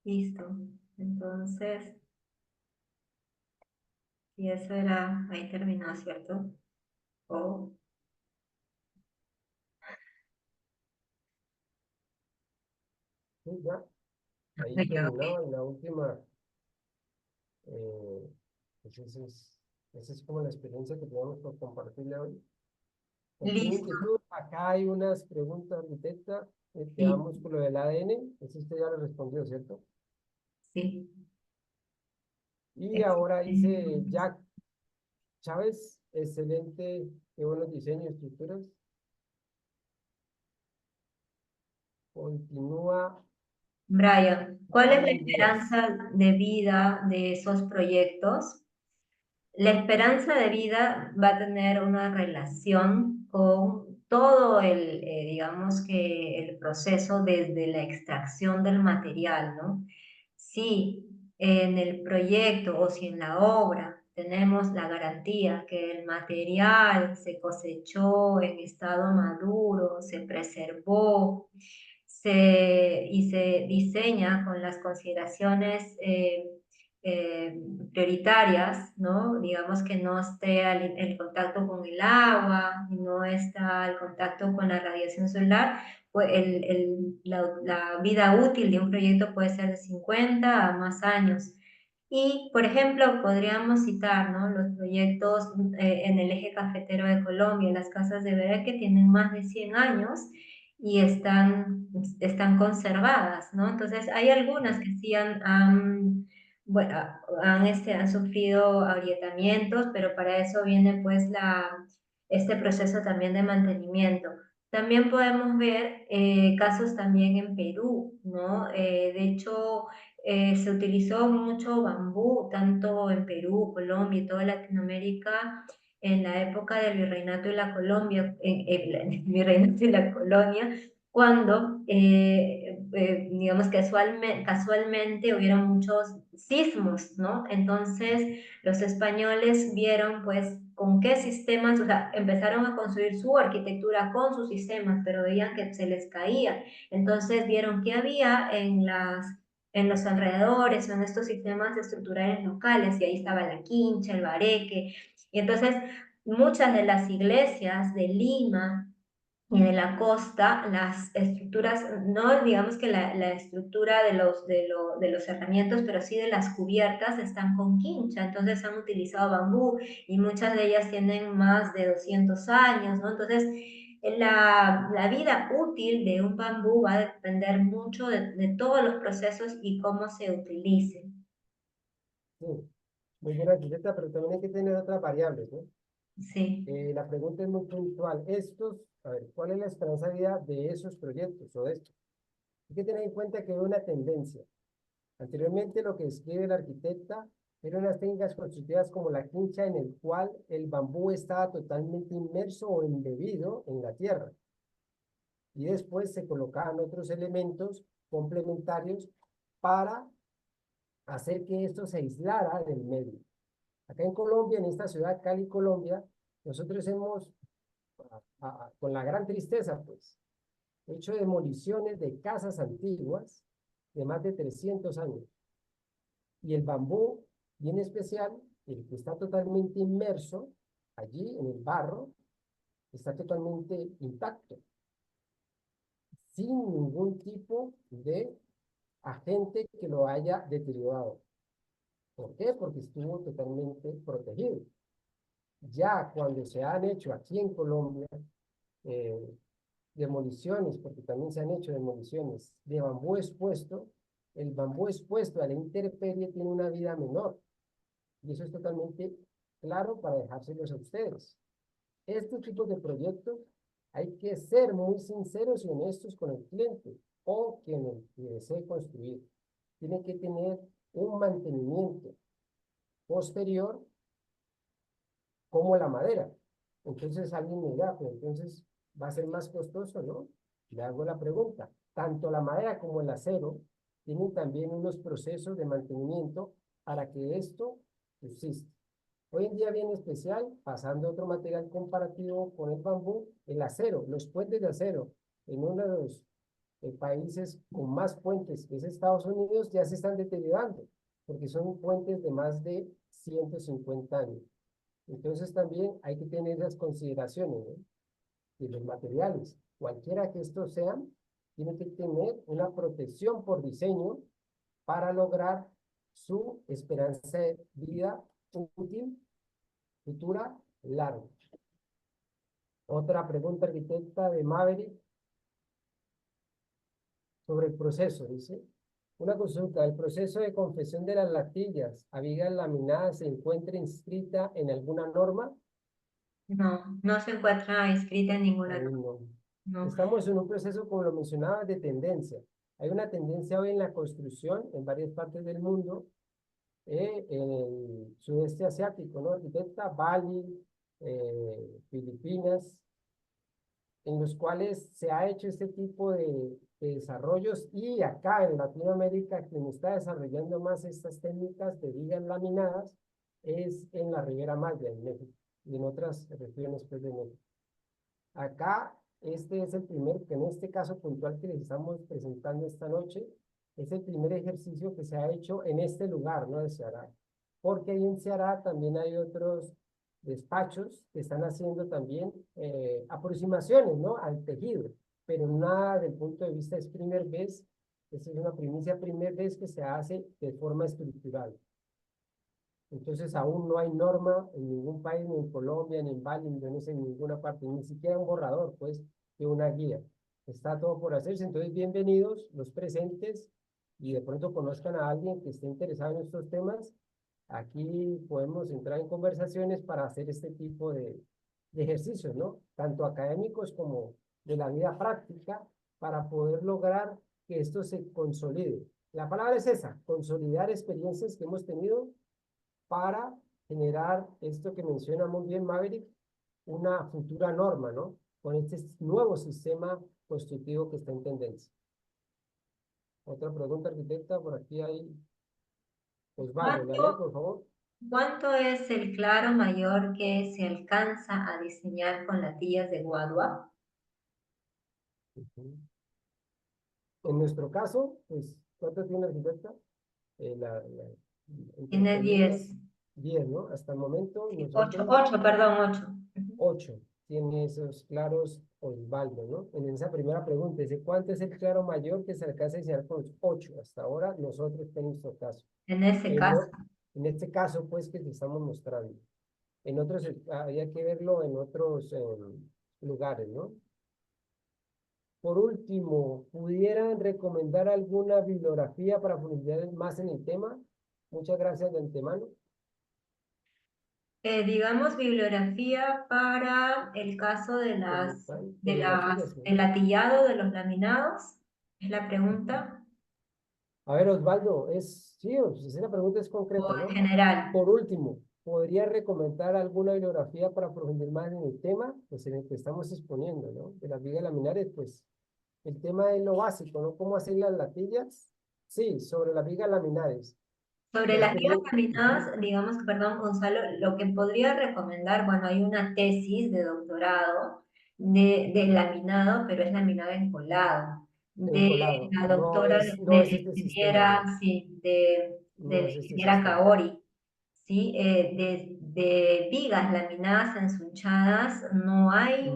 A: Listo. Entonces, y eso era, ahí terminó, ¿cierto? Oh,
B: Sí, ya,
A: me
B: ahí
A: equivoqué.
B: terminaba en la última. eh, pues esa es como la experiencia que tenemos por compartirle hoy. Cualquier
A: Listo,
B: inquietud, acá hay unas preguntas, arquitecta,
A: sí,
B: quedamos con lo del ADN, eso usted ya lo respondió, ¿cierto?
A: sí.
B: Y ahora dice
A: Este,
B: Jack Chávez, excelente, qué buenos diseños, estructuras. Continúa
A: Brian, ¿cuál es la
B: Brian Díaz.
A: esperanza de vida de esos proyectos? La esperanza de vida va a tener una relación con todo digamos que el proceso desde la extracción del material, ¿no? Si en el proyecto o si en la obra tenemos la garantía que el material se cosechó en estado maduro, se preservó, y se diseña con las consideraciones prioritarias, ¿no? Digamos que no esté el contacto con el agua, no está el contacto con la radiación solar, pues la vida útil de un proyecto puede ser de 50 a más años. Y, por ejemplo, podríamos citar, ¿no?, los proyectos en el eje cafetero de Colombia, las casas de Vera que tienen más de 100 años y están conservadas, ¿no? Entonces, hay algunas que sí bueno, han sufrido agrietamientos, pero para eso viene pues este proceso también de mantenimiento. También podemos ver casos también en Perú, ¿no? De hecho, se utilizó mucho bambú, tanto en Perú, Colombia y toda Latinoamérica, en la época del virreinato y la Colombia, el virreinato y la colonia, cuando, digamos, casualmente hubieron muchos sismos, ¿no? Entonces, los españoles vieron, pues, con qué sistemas, o sea, empezaron a construir su arquitectura con sus sistemas, pero veían que se les caía. Entonces, vieron qué había en los alrededores o en estos sistemas estructurales locales, y ahí estaba la quincha, el bareque, y entonces muchas de las iglesias de Lima y de la costa, las estructuras, no digamos que la estructura de los cerramientos, pero sí de las cubiertas están con quincha, entonces han utilizado bambú y muchas de ellas tienen más de 200 años, ¿no? Entonces, la vida útil de un bambú va a depender mucho de todos los procesos y cómo se utilice.
B: Sí, muy buena arquitecta, pero también hay que tener otras variables, ¿no?
A: Sí,
B: La pregunta es muy puntual. A ver, ¿cuál es la esperanza de vida de esos proyectos o de estos? Hay que tener en cuenta que hay una tendencia. Anteriormente, lo que describe la arquitecta eran unas técnicas constructivas como la quincha, en el cual el bambú estaba totalmente inmerso o embebido en la tierra. Y después se colocaban otros elementos complementarios para hacer que esto se aislara del medio. Acá en Colombia, en esta ciudad, Cali, Colombia, nosotros hemos, con la gran tristeza, pues, hecho demoliciones de casas antiguas de más de 300 años. Y el bambú, bien especial, el que está totalmente inmerso allí en el barro, está totalmente intacto, sin ningún tipo de agente que lo haya deteriorado. ¿Por qué? Porque estuvo totalmente protegido. Ya cuando se han hecho aquí en Colombia eh, demoliciones, porque también se han hecho demoliciones de bambú expuesto, el bambú expuesto a la intemperie tiene una vida menor. Y eso es totalmente claro para dejárselos a ustedes. Este tipo de proyectos hay que ser muy sinceros y honestos con el cliente o quien el que desee construir. Tiene que tener un mantenimiento posterior como la madera. Entonces alguien me dirá, pero entonces va a ser más costoso, ¿no? Le hago la pregunta. Tanto la madera como el acero tienen también unos procesos de mantenimiento para que esto subsista. Hoy en día bien especial, pasando a otro material comparativo con el bambú, el acero, los puentes de acero. En uno de los países con más puentes, que es Estados Unidos, ya se están deteriorando, porque son puentes de más de 150 años. Entonces también hay que tener esas consideraciones, ¿no? De los materiales. Cualquiera que estos sean, tiene que tener una protección por diseño para lograr su esperanza de vida útil, futura, larga. Otra pregunta, arquitecta de Maverick, sobre el proceso, dice. Una consulta, ¿el proceso de confección de las latillas a vigas laminadas se encuentra inscrita en alguna norma?
A: no, no se encuentra inscrita en ninguna
B: Ahí
A: norma,
B: no.
A: no.
B: Estamos en un proceso, como lo mencionaba, de tendencia. Hay una tendencia hoy en la construcción en varias partes del mundo, en el sudeste asiático, ¿no? Arquitecta, Bali, Filipinas, en los cuales se ha hecho este tipo de desarrollos, y acá en Latinoamérica quien está desarrollando más estas técnicas de vigas laminadas es en la Riviera Maya, en México, y en otras regiones pues, de México. Acá, este es el primer, que en este caso puntual que les estamos presentando esta noche, es el primer ejercicio que se ha hecho en este lugar, ¿no? De Ceará. Porque ahí en Ceará también hay otros despachos que están haciendo también aproximaciones, ¿no? Al tejido, pero nada del punto de vista es primera vez, esa es una primicia, primera vez que se hace de forma estructural. Entonces aún no hay norma en ningún país, ni en Colombia, ni en Bali, ni en Indonesia, en ninguna parte, ni siquiera un borrador, pues, de una guía. Está todo por hacerse. Entonces, bienvenidos los presentes y de pronto conozcan a alguien que esté interesado en estos temas. Aquí podemos entrar en conversaciones para hacer este tipo de ejercicios, ¿no? Tanto académicos como de la vida práctica, para poder lograr que esto se consolide. La palabra es esa, consolidar experiencias que hemos tenido para generar esto que menciona muy bien Maverick, una futura norma, ¿no? Con este nuevo sistema constructivo que está en tendencia. Otra pregunta, arquitecta, por aquí hay Osvaldo, ¿la lee,
A: ¿Cuánto,
B: por favor?
A: cuánto es el claro mayor que se alcanza a diseñar con latillas de guadua?
B: Ujú. En nuestro caso, pues, ¿cuánto tiene arquitecta? Entre
A: Tiene
B: comillas,
A: 10.
B: 10, ¿no? Hasta el momento,
A: Sí, 8,
B: nosotros
A: 8, perdón, 8.
B: 8 tiene esos claros Osvaldo, ¿no? En esa primera pregunta, dice, ¿cuánto es el claro mayor que se alcanza a diseñar con los 8? Hasta ahora, nosotros en nuestro caso.
A: En ese
B: En,
A: caso.
B: en este caso, pues, que te estamos mostrando. En otros, había que verlo en otros lugares, ¿no? Por último, ¿pudieran recomendar alguna bibliografía para profundizar más en el tema? Muchas gracias de antemano.
A: Digamos, bibliografía para el caso de
B: Tecnologías, ¿no?
A: del latillado de los laminados, es la pregunta,
B: A ver, Osvaldo, sí, esa pregunta es
A: o
B: concreta,
A: en
B: ¿no?
A: general.
B: Por último, ¿podría recomendar alguna bibliografía para profundizar más en el tema? Pues en el que estamos exponiendo, ¿no? De las vigas laminares, pues el tema es lo básico, ¿no? ¿Cómo hacer las latillas? Sí, sobre las vigas laminares.
A: Sobre
B: La
A: las vigas
B: experiencia,
A: laminadas, digamos, perdón, Gonzalo, lo que podría recomendar, bueno, hay una tesis de doctorado de laminado, pero es laminado encolado, de
B: encolado,
A: la doctora,
B: no
A: de
B: es
A: la
B: este sistema,
A: ingeniera,
B: ¿no?
A: sí, de
B: No
A: la
B: es este
A: ingeniera
B: sistema.
A: Kaori. ¿Sí? De vigas laminadas ensunchadas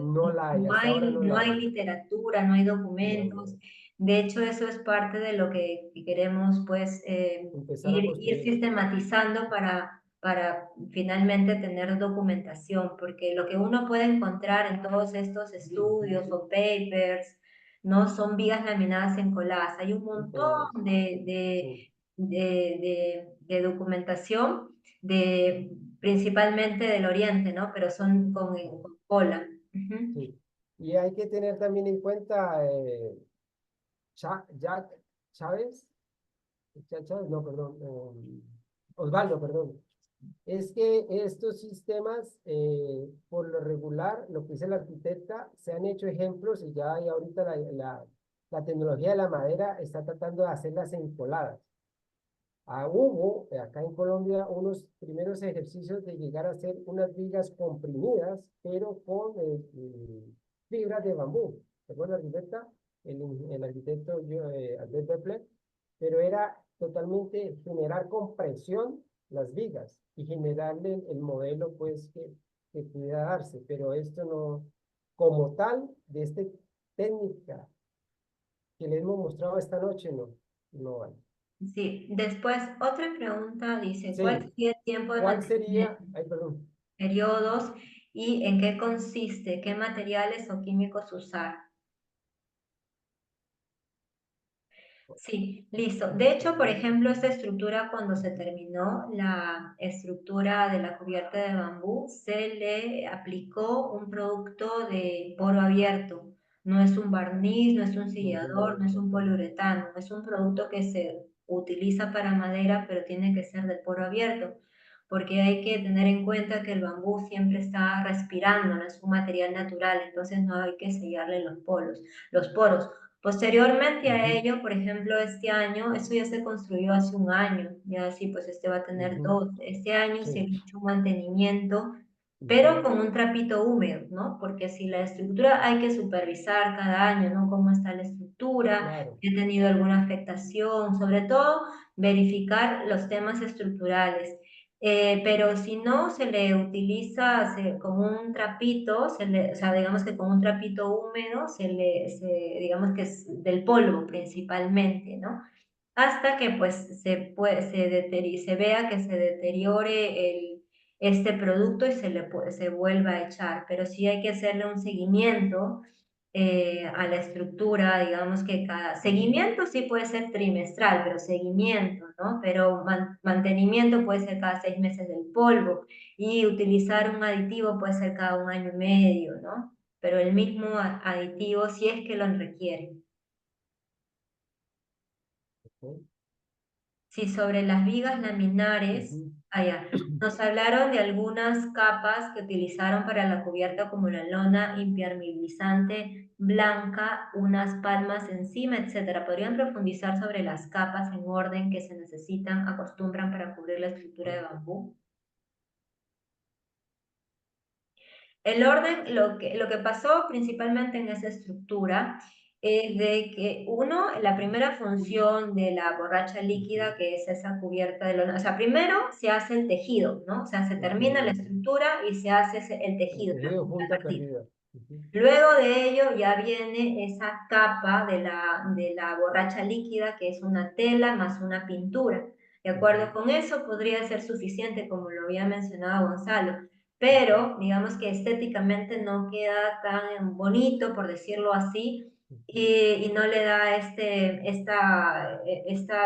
B: No la hay, hasta ahora no
A: no
B: la
A: hay
B: hay.
A: literatura, no hay
B: No,
A: documentos.
B: no.
A: De hecho, eso es parte de lo que queremos, pues,
B: Empezar a
A: ir
B: construir.
A: sistematizando para finalmente tener documentación, porque lo que uno puede encontrar en todos estos estudios o papers, no son vigas laminadas encoladas. Hay un montón
B: Encoladas. Sí,
A: de documentación principalmente del oriente, ¿no? Pero son
B: sí,
A: con cola. Ujú.
B: sí. Y hay que tener también en cuenta Jack Chávez, Chávez, no, perdón, Osvaldo, perdón. Es que estos sistemas, por lo regular, lo que dice la arquitecta, se han hecho ejemplos y ya hay ahorita la tecnología de la madera está tratando de hacerlas encoladas. Hubo acá en Colombia unos primeros ejercicios de llegar a hacer unas vigas comprimidas, pero con fibras de bambú. ¿Se acuerda, arquitecta? El arquitecto Albert Doppler, pero era totalmente generar con presión las vigas y generarle el modelo pues que pudiera darse, pero esto no, como tal, de esta técnica que le hemos mostrado esta noche, no, no hay.
A: Sí, después otra pregunta dice, ¿cuál
B: Sí,
A: sería el tiempo de
B: ¿cuál
A: mantenimiento,
B: sería? Ay, perdón.
A: periodos y en qué consiste, qué materiales o químicos usar? Sí, listo. De hecho, por ejemplo, esta estructura, cuando se terminó la estructura de la cubierta de bambú, se le aplicó un producto de poro abierto. No es un barniz, no es un
B: No es un
A: sellador, no es
B: barniz,
A: un
B: ok.
A: poliuretano. Es un producto que se utiliza para madera, pero tiene que ser de poro abierto, porque hay que tener en cuenta que el bambú siempre está respirando, no es un material natural, entonces no hay que sellarle los poros. Posteriormente a
B: Ujú,
A: ello, por ejemplo, este año, eso ya se construyó hace un año, ya así pues este va a tener
B: ujú,
A: 2. Este año se
B: sí,
A: le ha hecho un mantenimiento, pero
B: ujú,
A: con un trapito húmedo, ¿no? Porque si la estructura hay que supervisar cada año, ¿no? Cómo está la estructura,
B: claro.
A: si ha tenido alguna afectación, sobre todo verificar los temas estructurales. Pero si no, se le utiliza con un trapito, o sea, digamos que con un trapito húmedo, digamos que es del polvo principalmente, ¿no? hasta que pues se vea que se deteriore este producto y se vuelva a echar. Pero sí hay que hacerle un seguimiento a la estructura, digamos que cada seguimiento sí puede ser trimestral, pero seguimiento, ¿no? Pero mantenimiento puede ser cada 6 meses del polvo y utilizar un aditivo puede ser cada 1 año y medio, ¿no? Pero el mismo aditivo si es que lo requiere.
B: ¿Ok?
A: Sí, sobre las vigas laminares,
B: Ujú.
A: allá, nos hablaron de algunas capas que utilizaron para la cubierta como la lona impermeabilizante blanca, unas palmas encima, etcétera. ¿Podrían profundizar sobre las capas en orden que se necesitan, acostumbran para cubrir la estructura de bambú? El orden, lo que pasó principalmente en esa estructura es de que la primera función de la borracha líquida,
B: Ujú.
A: que es esa cubierta de lona, o sea, primero se hace el tejido, ¿no? O sea, se
B: Ok,
A: termina la
B: ok.
A: estructura y se hace el
B: El
A: tejido, la
B: tejido
A: punta
B: junta
A: partida.
B: perdida. Ujú.
A: Luego de ello ya viene esa capa de la borracha líquida, que es una tela más una pintura. De acuerdo
B: Ujú.
A: con eso, podría ser suficiente, como lo había mencionado Gonzalo,
B: Ujú.
A: pero digamos que estéticamente no queda tan bonito, por decirlo así,
B: Ujú.
A: y no le da esta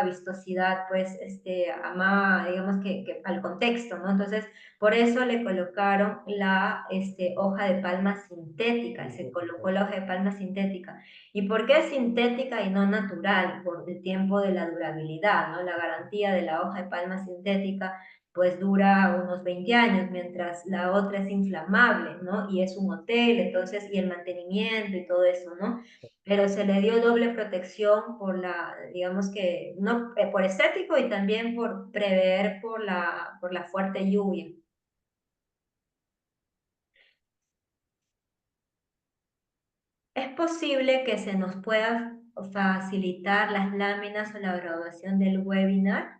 A: vistosidad, pues, digamos que al contexto, ¿no? Entonces, por eso le colocaron la hoja de palma sintética, se
B: Sintética.
A: colocó la hoja de palma sintética. ¿Y por qué sintética y no natural? Por el tiempo de la durabilidad, ¿no? La garantía de la hoja de palma sintética pues dura unos 20 años, mientras la otra es inflamable, ¿no? Y es un hotel, entonces, y el mantenimiento y todo eso, ¿no? Pero se le dio doble protección digamos que, no, por estético y también por prever por la fuerte lluvia. ¿Es posible que se nos pueda facilitar las láminas o la grabación del webinar?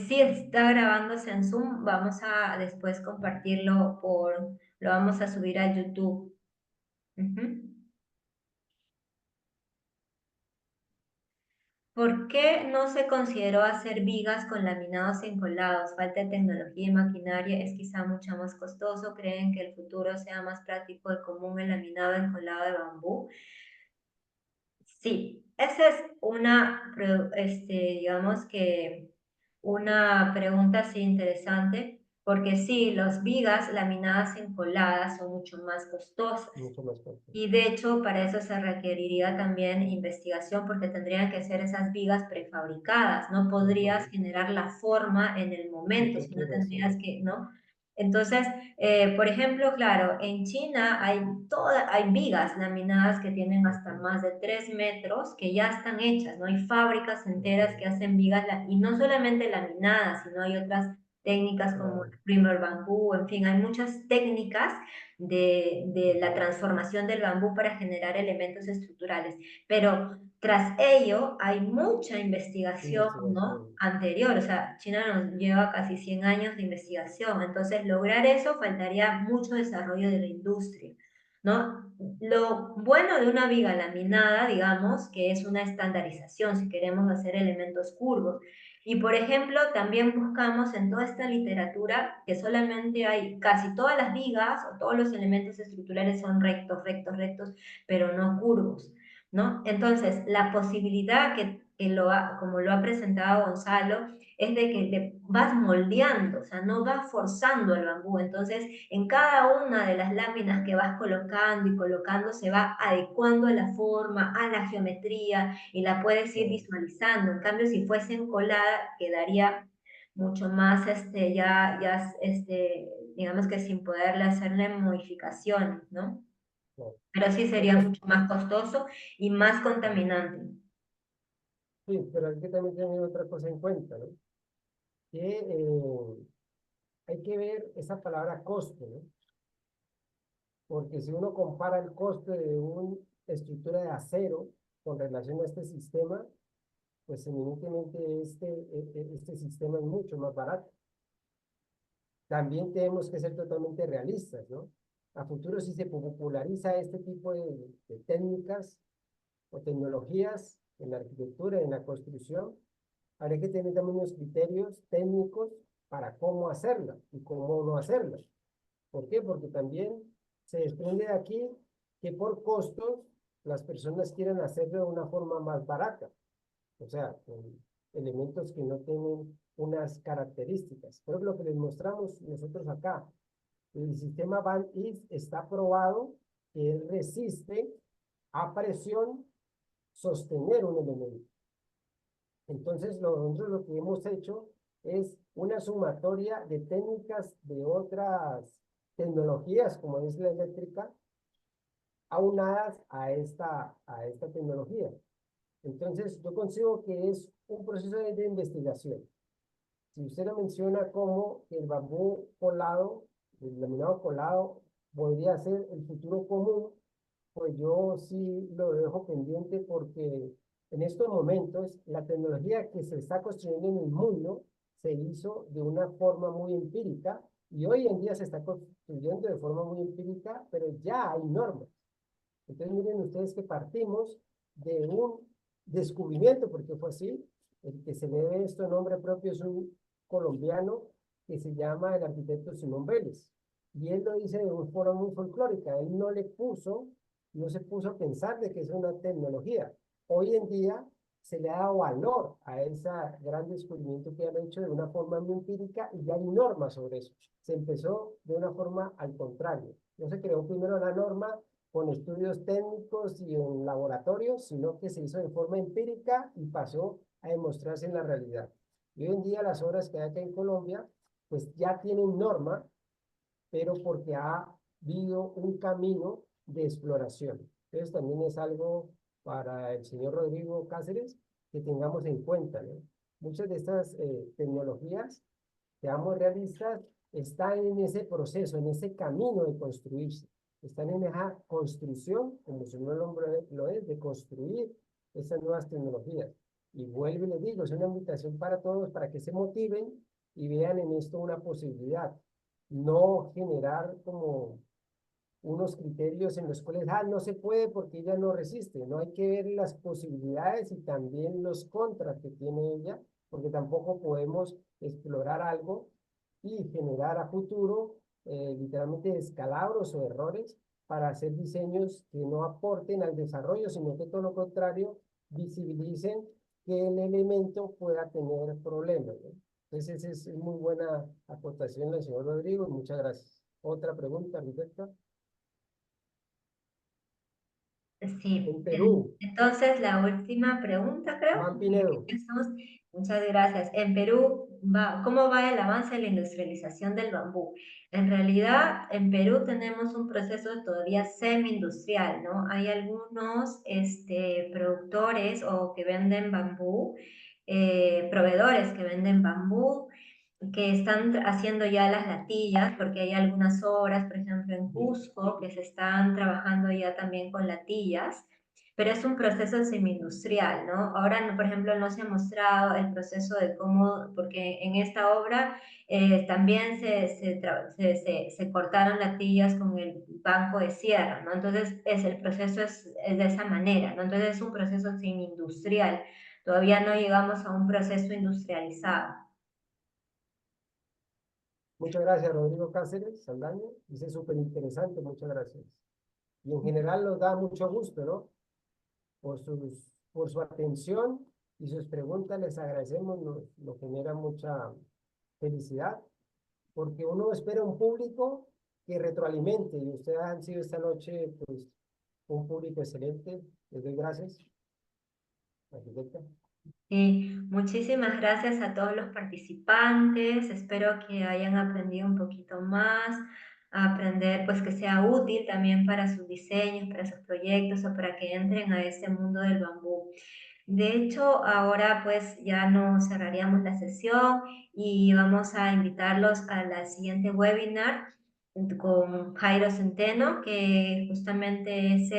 A: Sí está grabándose en Zoom, vamos a después compartirlo lo vamos a subir a YouTube. Ujú. ¿Por qué no se consideró hacer vigas con laminados encolados? Falta de tecnología y maquinaria es quizá mucho más costoso. ¿Creen que el futuro sea más práctico y común el laminado encolado de bambú? Sí, esa es digamos que una pregunta así interesante, porque sí, las vigas laminadas encoladas son mucho más costosas.
B: Mucho más fuerte.
A: Y de hecho, para eso se requeriría también investigación porque tendrían que ser esas vigas prefabricadas. No podrías
B: Ujú.
A: generar la forma en el
B: Si
A: momento,
B: tú
A: sino
B: quieres,
A: tendrías
B: sí.
A: que, ¿no? Entonces, por ejemplo, claro, en China hay vigas laminadas que tienen hasta
B: Ujú.
A: más de 3 metros que ya están hechas, ¿no? Hay fábricas enteras que
B: Ujú.
A: hacen vigas y no solamente laminadas, sino hay otras técnicas como
B: Claro.
A: el primer bambú, en fin, hay muchas técnicas de la
B: Ujú.
A: transformación del bambú para generar elementos estructurales. Pero tras ello hay mucha investigación, ¿no?
B: Investigación.
A: Anterior, o sea, China nos lleva casi 100 años de investigación, entonces lograr eso faltaría mucho desarrollo de la industria, ¿no? Lo bueno de una viga laminada, digamos, que es una estandarización si queremos hacer elementos curvos. Y por ejemplo, también buscamos en toda esta literatura que solamente hay casi todas las vigas o todos los elementos estructurales son rectos, rectos, rectos, pero no curvos, ¿no? Entonces, la posibilidad como lo ha presentado Gonzalo, es de que le vas moldeando, o sea, no vas forzando el bambú. Entonces, en cada una de las láminas que vas colocando y colocando, se va adecuando a la forma, a la geometría y la puedes ir
B: Claro.
A: visualizando. En cambio, si fuese encolada, quedaría mucho más, digamos que sin poderle hacerle modificaciones, ¿no?
B: Claro.
A: Pero sí sería
B: Otras,
A: mucho más costoso y más contaminante.
B: sí, pero hay que también tener otra cosa en cuenta, ¿no? Que hay que ver esa palabra costo, ¿no? Porque si uno compara el coste de una estructura de acero con relación a este sistema, pues evidentemente este sistema es mucho más barato. También tenemos que ser totalmente realistas, ¿no? A futuro, si se populariza este tipo de técnicas o tecnologías, en la arquitectura y en la construcción, habría que tener también unos criterios técnicos para cómo hacerla y cómo no hacerla. ¿Por qué? Porque también se desprende de aquí que por costos las personas quieren hacerlo de una forma más barata, o sea, con elementos que no tienen unas características. Pero lo que les mostramos nosotros acá, el sistema Van-Is está probado que él resiste a presión sostener un elemento. Entonces, nosotros lo que hemos hecho es una sumatoria de técnicas de otras tecnologías, como es la eléctrica, aunadas a esta tecnología. Entonces, yo consigo que es un proceso de investigación. Si usted lo menciona como el bambú colado, el laminado colado, podría ser el futuro común, pues yo sí lo dejo pendiente porque en estos momentos la tecnología que se está construyendo en el mundo se hizo de una forma muy empírica y hoy en día se está construyendo de forma muy empírica, pero ya hay normas. Entonces miren ustedes que partimos de un descubrimiento, porque fue así, el que se le debe esto nombre propio es un colombiano que se llama el arquitecto Simón Vélez. Y él lo dice de una forma muy folclórica, él no se puso a pensar de que es una tecnología. Hoy en día se le ha dado valor a ese gran descubrimiento que han hecho de una forma muy empírica y ya hay normas sobre eso. Se empezó de una forma al contrario. No se creó primero la norma con estudios técnicos y en laboratorios, sino que se hizo de forma empírica y pasó a demostrarse en la realidad. Y hoy en día las obras que hay acá en Colombia, pues ya tienen norma, pero porque ha habido un camino de exploración. Entonces también es algo para el señor Rodrigo Cáceres que tengamos en cuenta, ¿no? Muchas de estas tecnologías, seamos realistas, están en ese proceso, en ese camino de construirse. Están en esa construcción, como su nombre lo es, de construir esas nuevas tecnologías. Y vuelvo y les digo, es una invitación para todos para que se motiven y vean en esto una posibilidad. No generar como unos criterios en los cuales, no se puede porque ella no resiste. No hay que ver las posibilidades y también los contras que tiene ella, porque tampoco podemos explorar algo y generar a futuro literalmente descalabros o errores para hacer diseños que no aporten al desarrollo, sino que todo lo contrario, visibilicen que el elemento pueda tener problemas, ¿no? Entonces, esa es muy buena aportación del señor Rodrigo y muchas gracias. Otra pregunta, arquitecta.
A: Sí,
B: En Perú,
A: entonces la última pregunta, creo.
B: Juan Pinedo.
A: Jesús, muchas gracias. En Perú, ¿cómo va el avance de la industrialización del bambú? En realidad, en Perú tenemos un proceso todavía semi-industrial, ¿no? Hay algunos productores o que venden bambú, proveedores que venden bambú, que están haciendo ya las latillas, porque hay algunas obras, por ejemplo, en Cusco, que se están trabajando ya también con latillas, pero es un proceso semi-industrial, ¿no? Ahora, por ejemplo, no se ha mostrado el proceso de cómo, porque en esta obra también se cortaron latillas con el banco de sierra, ¿no? Entonces, el proceso es de esa manera, ¿no? Entonces, es un proceso semi-industrial. Todavía no llegamos a un proceso industrializado.
B: Muchas gracias, Rodrigo Cáceres Saldaña. Dice súper interesante, muchas gracias. Y en general nos da mucho gusto, ¿no? Por su atención y sus preguntas les agradecemos, nos genera mucha felicidad, porque uno espera un público que retroalimente, y ustedes han sido esta noche, pues, un público excelente. Les doy gracias, arquitecta.
A: Sí, muchísimas gracias a todos los participantes. Espero que hayan aprendido un poquito más, a aprender, pues que sea útil también para sus diseños, para sus proyectos o para que entren a este mundo del bambú. De hecho, ahora pues ya no cerraríamos la sesión y vamos a invitarlos a la siguiente webinar con Jairo Centeno, que justamente es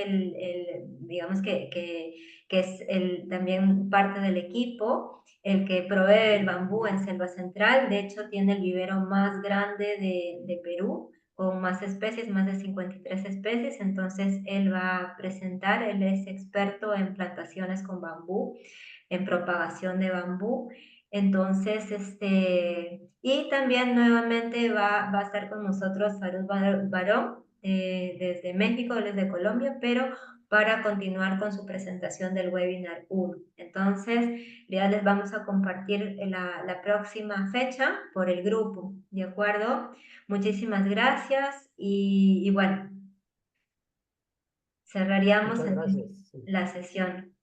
A: digamos que es también parte del equipo, el que provee el bambú en Selva Central. De hecho, tiene el vivero más grande de Perú, con más especies, más de 53 especies. Entonces él va a presentar, él es experto en plantaciones con bambú, en propagación de bambú. Entonces, y también nuevamente va a estar con nosotros Farud Barón, desde México, desde Colombia, pero para continuar con su presentación del webinar 1. Entonces, ya les vamos a compartir la próxima fecha por el grupo, ¿de acuerdo? Muchísimas gracias y bueno, cerraríamos
B: Muchas
A: entonces
B: gracias. Sí.
A: la sesión.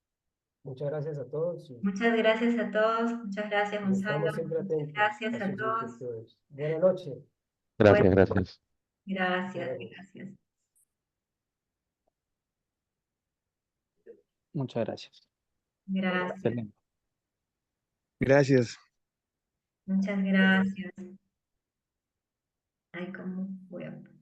B: Muchas gracias a todos
A: Muchas gracias a todos, muchas gracias
B: y
A: Gonzalo,
B: estamos siempre
A: muchas
B: atentos
A: gracias
B: a
A: a
B: sus
A: todos.
B: inquietudes. Buenas noches.
A: Bueno,
C: Gracias, gracias.
B: Hasta
A: gracias,
B: luego.
A: gracias.
D: Muchas gracias.
A: Gracias,
D: Excelente.
E: Gracias.
A: muchas gracias. Ay, cómo voy a